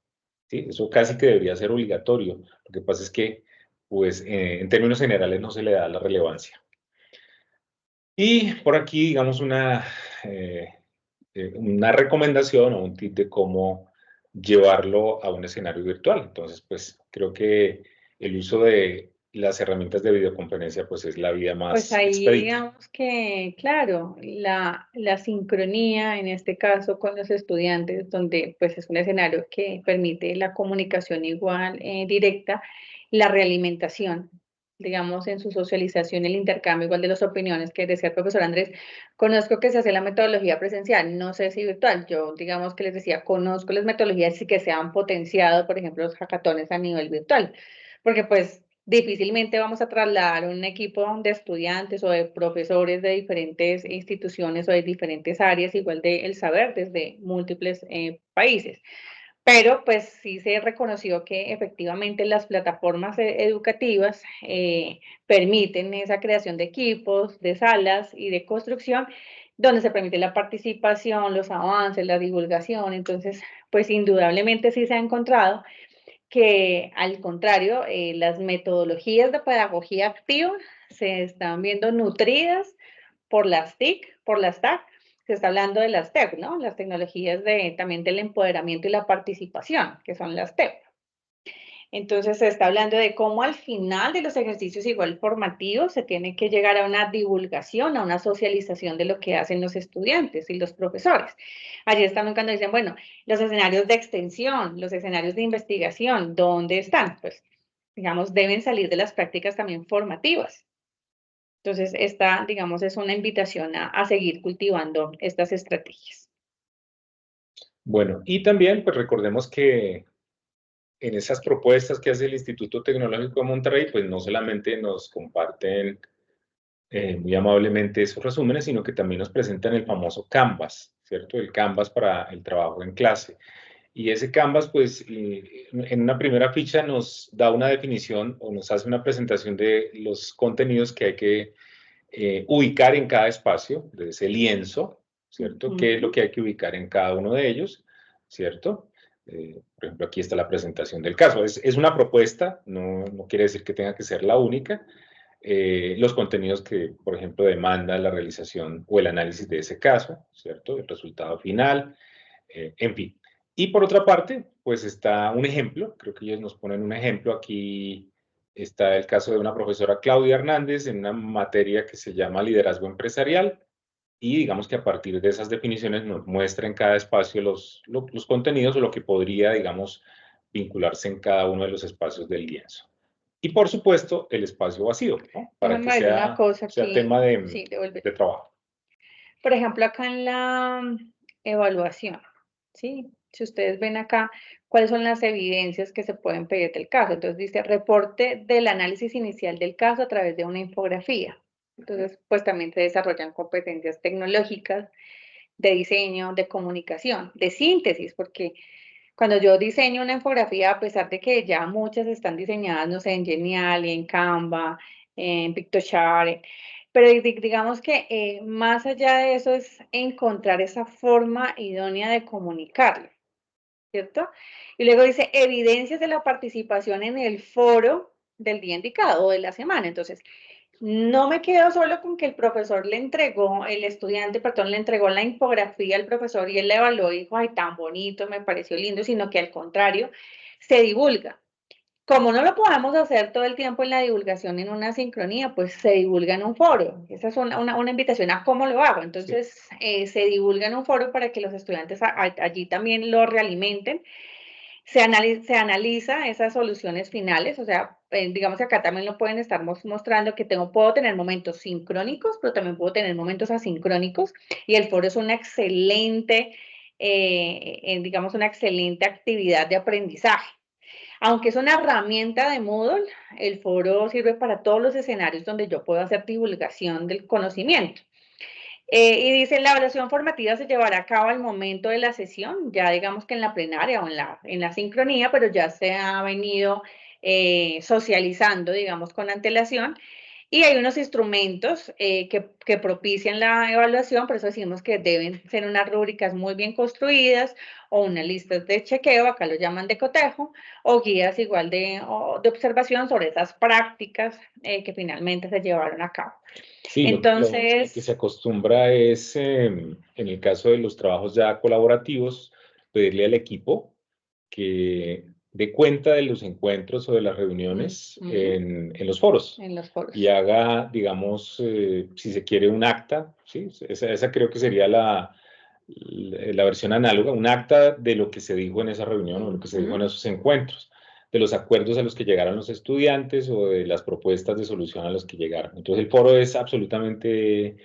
¿Sí? Eso casi que debería ser obligatorio. Lo que pasa es que, pues, en términos generales no se le da la relevancia. Y por aquí, digamos, una recomendación o un tip de cómo llevarlo a un escenario virtual. Entonces, pues creo que el uso de las herramientas de videoconferencia pues es la vía más Pues ahí expedita. digamos que, claro, la sincronía en este caso con los estudiantes, donde pues es un escenario que permite la comunicación igual directa, la realimentación, digamos, en su socialización, el intercambio igual de las opiniones que decía el profesor Andrés. Conozco que se hace la metodología presencial, no sé si virtual. Yo, digamos que les decía, conozco las metodologías y que se han potenciado, por ejemplo, los hackatones a nivel virtual, porque pues difícilmente vamos a trasladar un equipo de estudiantes o de profesores de diferentes instituciones o de diferentes áreas, igual de el saber desde múltiples países. Pero pues sí se reconoció que efectivamente las plataformas educativas permiten esa creación de equipos, de salas y de construcción, donde se permite la participación, los avances, la divulgación. Entonces, pues indudablemente sí se ha encontrado que al contrario, las metodologías de pedagogía activa se están viendo nutridas por las TIC, por las TAC, se está hablando de las TEP, ¿no? Las tecnologías también del empoderamiento y la participación, que son las TEP. Entonces se está hablando de cómo al final de los ejercicios igual formativos se tiene que llegar a una divulgación, a una socialización de lo que hacen los estudiantes y los profesores. Allí están cuando dicen, bueno, los escenarios de extensión, los escenarios de investigación, ¿dónde están? Pues, digamos, deben salir de las prácticas también formativas. Entonces, esta, digamos, es una invitación a seguir cultivando estas estrategias. Bueno, y también, pues recordemos que en esas propuestas que hace el Instituto Tecnológico de Monterrey, pues no solamente nos comparten muy amablemente esos resúmenes, sino que también nos presentan el famoso Canvas, ¿cierto? El Canvas para el trabajo en clase. Y ese Canvas, pues, en una primera ficha nos da una definición o nos hace una presentación de los contenidos que hay que ubicar en cada espacio de ese lienzo, ¿cierto? ¿Qué es lo que hay que ubicar en cada uno de ellos, ¿cierto? Por ejemplo, aquí está la presentación del caso. Es una propuesta, no quiere decir que tenga que ser la única. Los contenidos que, por ejemplo, demandan la realización o el análisis de ese caso, ¿cierto? El resultado final, en fin. Y por otra parte, pues está un ejemplo, creo que ellos nos ponen un ejemplo aquí. Está el caso de una profesora Claudia Hernández en una materia que se llama liderazgo empresarial y digamos que a partir de esas definiciones nos muestra en cada espacio los contenidos o lo que podría, digamos, vincularse en cada uno de los espacios del lienzo. Y por supuesto, el espacio vacío, ¿no? Para que Déjame ver una cosa sea aquí. tema Sí, de trabajo. Por ejemplo, acá en la evaluación, ¿sí? Si ustedes ven acá, ¿cuáles son las evidencias que se pueden pedir del caso? Entonces dice, reporte del análisis inicial del caso a través de una infografía. Entonces, pues también se desarrollan competencias tecnológicas de diseño, de comunicación, de síntesis, porque cuando yo diseño una infografía, a pesar de que ya muchas están diseñadas, no sé, en Genial, en Canva, en Pictoshare, pero digamos que más allá de eso es encontrar esa forma idónea de comunicarlo, ¿cierto? Y luego dice evidencias de la participación en el foro del día indicado o de la semana. Entonces, no me quedo solo con que el profesor le entregó, el estudiante, perdón, le entregó la infografía al profesor y él la evaluó y dijo, ay, tan bonito, me pareció lindo, sino que al contrario, se divulga. Como no lo podamos hacer todo el tiempo en la divulgación en una sincronía, pues se divulga en un foro. Esa es una invitación a cómo lo hago. Entonces, se divulga en un foro para que los estudiantes allí también lo realimenten. Se analiza esas soluciones finales, o sea, digamos que acá también lo pueden estar mostrando que puedo tener momentos sincrónicos, pero también puedo tener momentos asincrónicos, y el foro es una excelente, digamos, una excelente actividad de aprendizaje. Aunque es una herramienta de Moodle, el foro sirve para todos los escenarios donde yo puedo hacer divulgación del conocimiento. Y dice, la evaluación formativa se llevará a cabo al momento de la sesión, ya digamos que en la plenaria o en la sincronía, pero ya se ha venido socializando, digamos, con antelación. Y hay unos instrumentos que propician la evaluación, por eso decimos que deben ser unas rúbricas muy bien construidas o unas listas de chequeo, acá lo llaman de cotejo, o guías igual de observación sobre esas prácticas que finalmente se llevaron a cabo. Sí, Entonces, lo que se acostumbra es, en el caso de los trabajos ya colaborativos, pedirle al equipo que dé cuenta de los encuentros o de las reuniones en los foros. En los foros. Y haga, digamos, si se quiere, un acta, ¿sí? Esa creo que sería la versión análoga, un acta de lo que se dijo en esa reunión o lo que se dijo en esos encuentros, de los acuerdos a los que llegaron los estudiantes o de las propuestas de solución a los que llegaron. Entonces el foro es absolutamente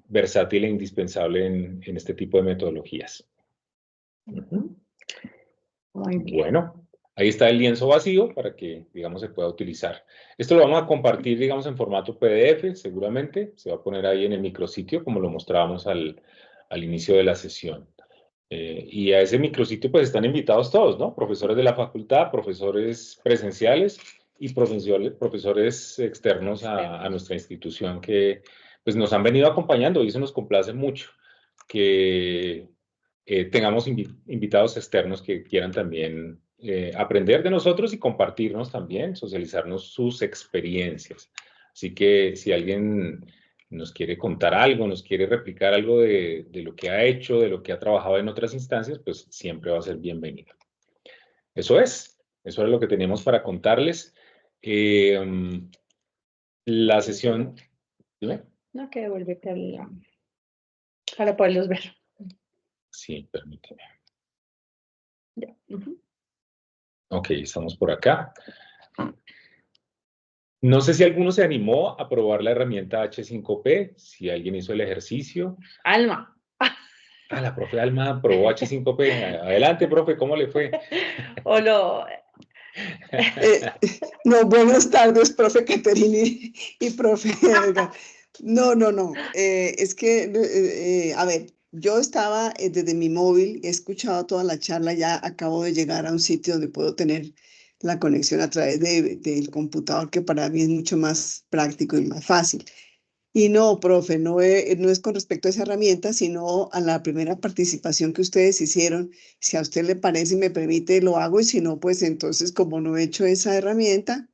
versátil e indispensable en este tipo de metodologías. Muy bien. Bueno, ahí está el lienzo vacío para que, digamos, se pueda utilizar. Esto lo vamos a compartir, digamos, en formato PDF, seguramente. Se va a poner ahí en el micrositio, como lo mostrábamos al inicio de la sesión. Y a ese micrositio, pues, están invitados todos, ¿no? Profesores de la facultad, profesores presenciales y profesores externos a nuestra institución que, pues, nos han venido acompañando y eso nos complace mucho, que tengamos invitados externos que quieran también aprender de nosotros y compartirnos también, socializarnos sus experiencias. Así que si alguien nos quiere contar algo, nos quiere replicar algo de lo que ha hecho, de lo que ha trabajado en otras instancias, pues siempre va a ser bienvenido. Eso es lo que teníamos para contarles. La sesión... ¿Dime? No, que devuélvete para poderlos ver. Sí, permíteme. Ya. Ok, estamos por acá. No sé si alguno se animó a probar la herramienta H5P, si alguien hizo el ejercicio. Alma. La profe Alma probó H5P. Adelante, profe, ¿cómo le fue? O lo... No, buenas tardes, profe Caterini y profe Edgar. No. Es que, a ver, yo estaba desde mi móvil, he escuchado toda la charla, ya acabo de llegar a un sitio donde puedo tener la conexión a través del computador, que para mí es mucho más práctico y más fácil. Y no, profe, no es con respecto a esa herramienta, sino a la primera participación que ustedes hicieron. Si a usted le parece y me permite, lo hago, y si no, pues entonces, como no he hecho esa herramienta.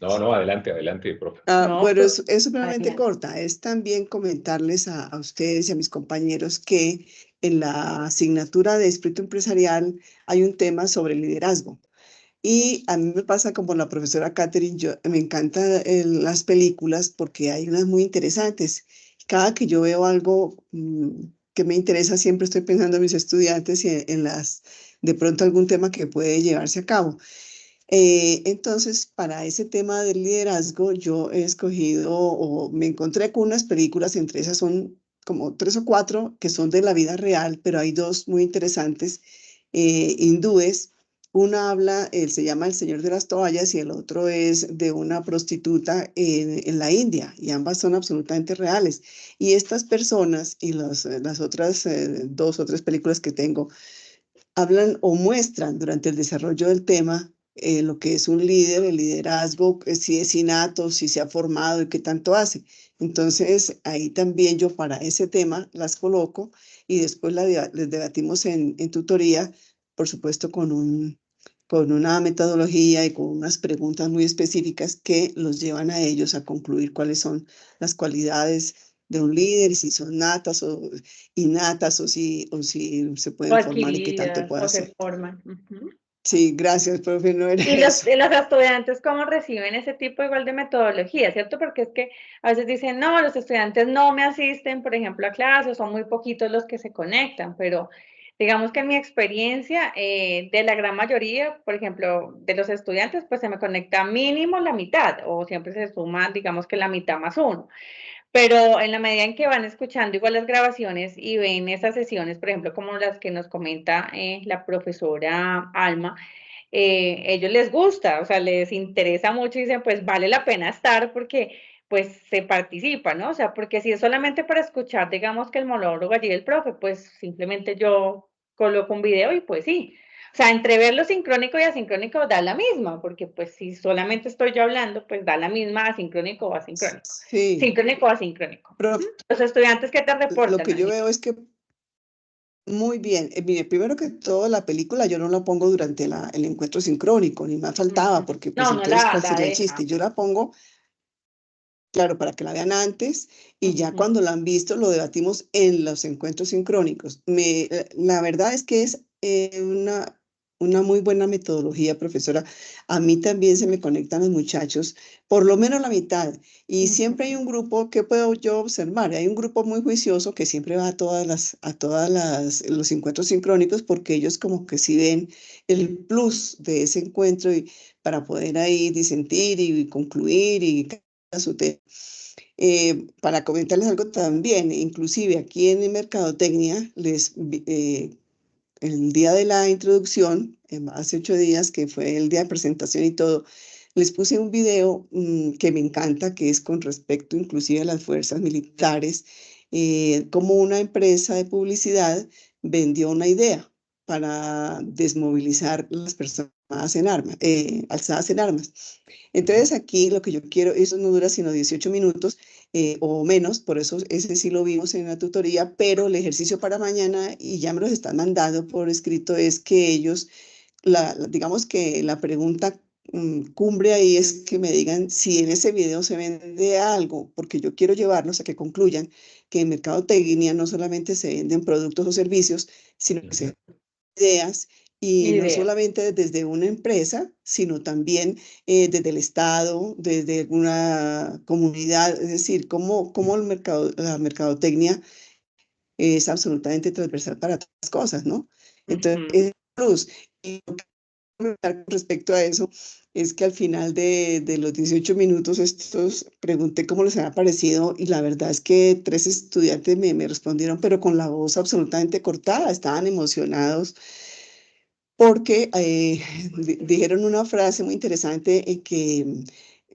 No, adelante, profe. No, Bueno, pues, es supremamente adelante. corta. Es también comentarles a ustedes y a mis compañeros que en la asignatura de espíritu empresarial hay un tema sobre liderazgo. Y a mí me pasa como la profesora Catherine, me encantan las películas porque hay unas muy interesantes. Cada que yo veo algo que me interesa, siempre estoy pensando en mis estudiantes y de pronto algún tema que puede llevarse a cabo. Entonces, para ese tema del liderazgo, yo he escogido o me encontré con unas películas, entre esas son como 3 o 4 que son de la vida real, pero hay 2 muy interesantes, hindúes. Una habla, se llama El Señor de las Toallas y el otro es de una prostituta en la India, y ambas son absolutamente reales. Y estas personas y las otras 2 o 3 películas que tengo hablan o muestran durante el desarrollo del tema lo que es un líder, el liderazgo, si es innato, si se ha formado y qué tanto hace. Entonces, ahí también yo para ese tema las coloco y después les debatimos en tutoría, por supuesto con una metodología y con unas preguntas muy específicas que los llevan a ellos a concluir cuáles son las cualidades de un líder, y si son natas o innatas, o si se O pueden formar y qué tanto adquiridas, puede o se hacer. forman. Ujú. Sí, gracias, profe, no era Y los, eso. y los estudiantes, ¿cómo reciben ese tipo igual de metodología, cierto? Porque es que a veces dicen, no, los estudiantes no me asisten, por ejemplo, a clases, son muy poquitos los que se conectan, pero digamos que en mi experiencia, de la gran mayoría, por ejemplo, de los estudiantes, pues se me conecta mínimo la mitad, o siempre se suma, digamos que la mitad más uno. Pero en la medida en que van escuchando igual las grabaciones y ven esas sesiones, por ejemplo, como las que nos comenta la profesora Alma, ellos les gusta, o sea, les interesa mucho y dicen, pues vale la pena estar porque pues se participa, ¿no? O sea, porque si es solamente para escuchar, digamos que el monólogo allí del profe, pues simplemente yo coloco un video y pues sí. O sea, entre verlo sincrónico y asincrónico da la misma, porque pues si solamente estoy yo hablando, pues da la misma asincrónico o asincrónico. Sí, Sincrónico o asincrónico. profe, Los estudiantes que te lo reportan, que yo Angie. veo es que muy bien. Mire, primero que todo, la película yo no la pongo durante el encuentro sincrónico, ni más faltaba, porque pues No, no entonces, ¿cuál la sería el deja. chiste? Yo la pongo, claro, para que la vean antes, y ya Ujú. cuando la han visto lo debatimos en los encuentros sincrónicos. La verdad es que es una muy buena metodología, profesora. A mí también se me conectan los muchachos, por lo menos la mitad, y siempre hay Ujú. un grupo que puedo yo observar. Hay un grupo muy juicioso que siempre va a los encuentros sincrónicos, porque ellos como que sí ven el plus de ese encuentro y para poder ahí disentir y concluir y a su tema. Para comentarles algo también, inclusive aquí en Mercadotecnia, el día de la introducción, hace 8 días, que fue el día de presentación y todo, les puse un video que me encanta, que es con respecto inclusive a las fuerzas militares, como una empresa de publicidad vendió una idea para desmovilizar las personas en armas, alzadas en armas. Entonces aquí lo que yo quiero, eso no dura sino 18 minutos o menos, por eso ese sí lo vimos en la tutoría, pero el ejercicio para mañana, y ya me los están mandando por escrito, es que ellos, digamos que la pregunta cumbre ahí es que me digan si en ese video se vende algo, porque yo quiero llevarlos a que concluyan que en mercadotecnia no solamente se venden productos o servicios, sino que se Ujú. venden ideas, y no Idea. solamente desde una empresa, sino también desde el Estado, desde una comunidad, es decir, cómo la mercadotecnia es absolutamente transversal para todas las cosas, ¿no? Entonces, Ujú. es plus. Y lo que quiero comentar con respecto a eso es que al final de los 18 minutos estos pregunté cómo les había parecido, y la verdad es que 3 estudiantes me respondieron, pero con la voz absolutamente cortada, estaban emocionados porque dijeron una frase muy interesante en que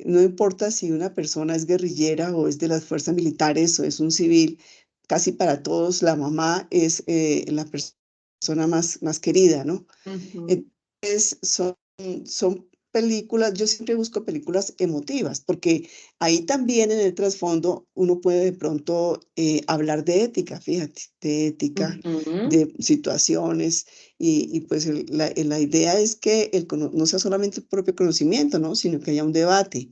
no importa si una persona es guerrillera o es de las fuerzas militares o es un civil, casi para todos la mamá es la persona más querida, ¿no? Ujú. Entonces, son películas, yo siempre busco películas emotivas, porque ahí también en el trasfondo uno puede de pronto hablar de ética, fíjate, de ética, Ujú. de situaciones, y pues la idea es que no sea solamente el propio conocimiento, ¿no? Sino que haya un debate.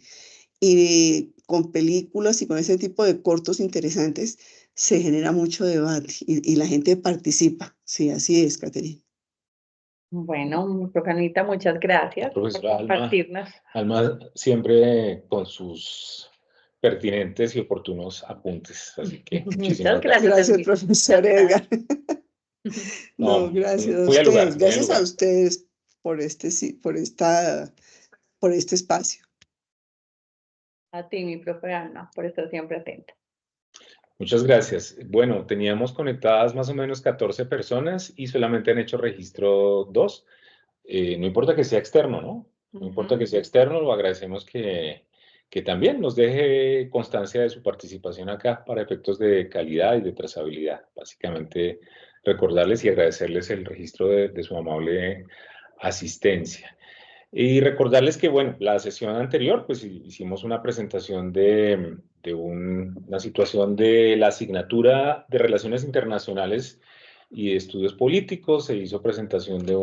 Y con películas y con ese tipo de cortos interesantes se genera mucho debate y la gente participa. Sí, así es, Caterina. Bueno, profe Anita, muchas La gracias por profesora compartirnos. Alma siempre con sus pertinentes y oportunos apuntes, así que Muchas muchísimas gracias, gracias. Gracias, Edwin. profesor Muchas Edgar. gracias. No, No, gracias a muy al lugar, ustedes, muy al gracias a lugar. ustedes por este espacio. A ti, mi profe Alma, por estar siempre atenta. Muchas gracias. Bueno, teníamos conectadas más o menos 14 personas y solamente han hecho registro 2. No importa que sea externo, ¿no? No importa que sea externo, lo agradecemos que también nos deje constancia de su participación acá para efectos de calidad y de trazabilidad. Básicamente, recordarles y agradecerles el registro de su amable asistencia. Y recordarles que, bueno, la sesión anterior, pues hicimos una presentación de una situación de la asignatura de Relaciones Internacionales y de Estudios Políticos. Se hizo presentación de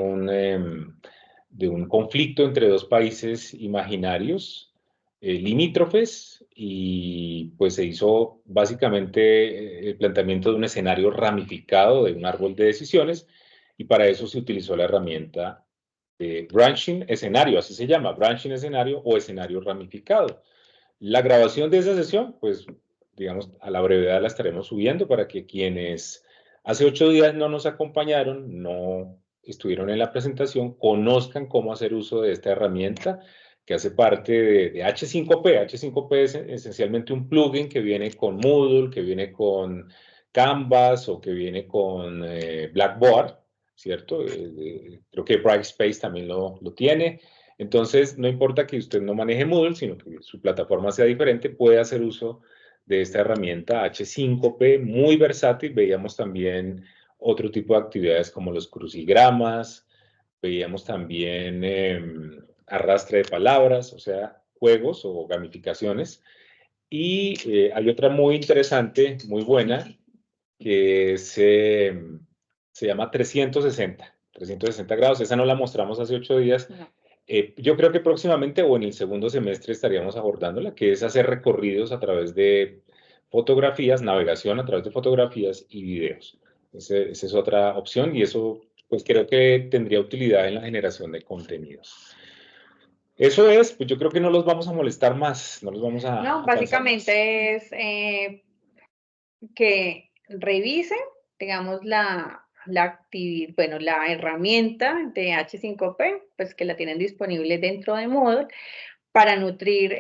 un conflicto entre dos países imaginarios, limítrofes, y pues se hizo básicamente el planteamiento de un escenario ramificado de un árbol de decisiones, y para eso se utilizó la herramienta branching escenario, así se llama, branching escenario o escenario ramificado. La grabación de esa sesión, pues, digamos, a la brevedad la estaremos subiendo para que quienes hace 8 días no nos acompañaron, no estuvieron en la presentación, conozcan cómo hacer uso de esta herramienta que hace parte de H5P. H5P es esencialmente un plugin que viene con Moodle, que viene con Canvas o que viene con Blackboard, ¿cierto? Creo que Brightspace también lo tiene. Entonces, no importa que usted no maneje Moodle, sino que su plataforma sea diferente, puede hacer uso de esta herramienta H5P, muy versátil. Veíamos también otro tipo de actividades como los crucigramas, veíamos también arrastre de palabras, o sea, juegos o gamificaciones. Y hay otra muy interesante, muy buena, que se llama 360 grados. Esa no la mostramos hace 8 días. No. Yo creo que próximamente o en el segundo semestre estaríamos abordándola, que es hacer recorridos a través de fotografías, navegación a través de fotografías y videos. Esa es otra opción y eso pues creo que tendría utilidad en la generación de contenidos. Eso es, pues yo creo que no los vamos a molestar más, no los vamos a... No, básicamente es que revisen, digamos, la herramienta de H5P, pues que la tienen disponible dentro de Moodle para nutrir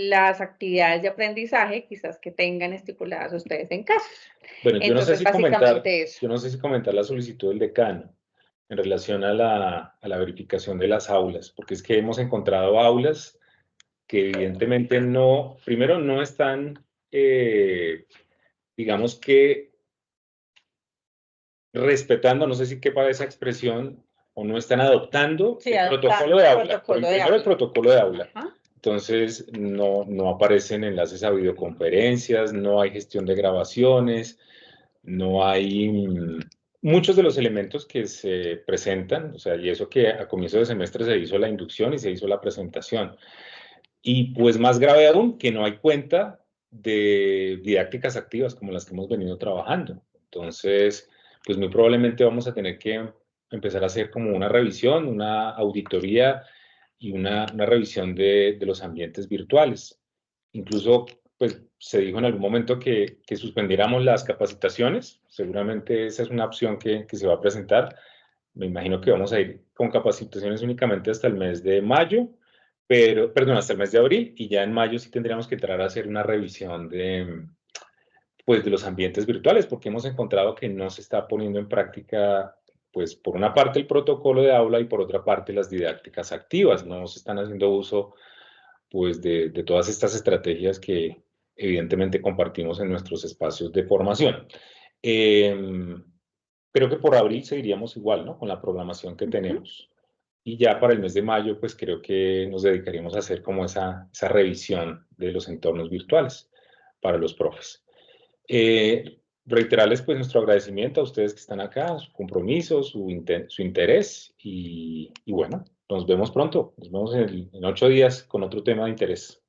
las actividades de aprendizaje quizás que tengan estipuladas ustedes en casa. Bueno, yo no sé si comentar la solicitud del decano en relación a la verificación de las aulas, porque es que hemos encontrado aulas que evidentemente no, primero no están, digamos que respetando, no sé si quepa esa expresión, o no están adoptando el protocolo de aula. Primero el protocolo de aula. Ajá. Entonces, no aparecen enlaces a videoconferencias, no hay gestión de grabaciones, no hay muchos de los elementos que se presentan, o sea, y eso que a comienzo de semestre se hizo la inducción y se hizo la presentación. Y pues más grave aún, que no hay cuenta de didácticas activas como las que hemos venido trabajando. Entonces, pues muy probablemente vamos a tener que empezar a hacer como una revisión, una auditoría y una revisión de los ambientes virtuales. Incluso, pues se dijo en algún momento que suspendiéramos las capacitaciones. Seguramente esa es una opción que se va a presentar. Me imagino que vamos a ir con capacitaciones únicamente hasta el mes de mayo, hasta el mes de abril, y ya en mayo sí tendríamos que entrar a hacer una revisión pues, de los ambientes virtuales, porque hemos encontrado que no se está poniendo en práctica, pues, por una parte el protocolo de aula y por otra parte las didácticas activas. No se están haciendo uso, pues, de todas estas estrategias que evidentemente compartimos en nuestros espacios de formación. Creo que por abril seguiríamos igual, ¿no? Con la programación que tenemos. Y ya para el mes de mayo, pues creo que nos dedicaríamos a hacer como esa revisión de los entornos virtuales para los profes. Reiterarles pues nuestro agradecimiento a ustedes que están acá, su compromiso, su interés y bueno, nos vemos pronto. Nos vemos en 8 días con otro tema de interés.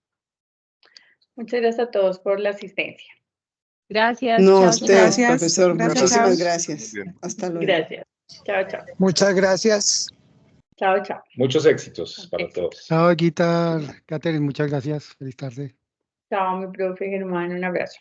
Muchas gracias a todos por la asistencia. Gracias. No, chao, ustedes, chao. profesor, Gracias. muchísimas gracias. Hasta luego. Gracias. Chao, chao. Muchas gracias. Chao, chao. Muchos éxitos para todos. Chao, Guita, Catherine, muchas gracias. Feliz tarde. Chao, mi profe Germán, un abrazo.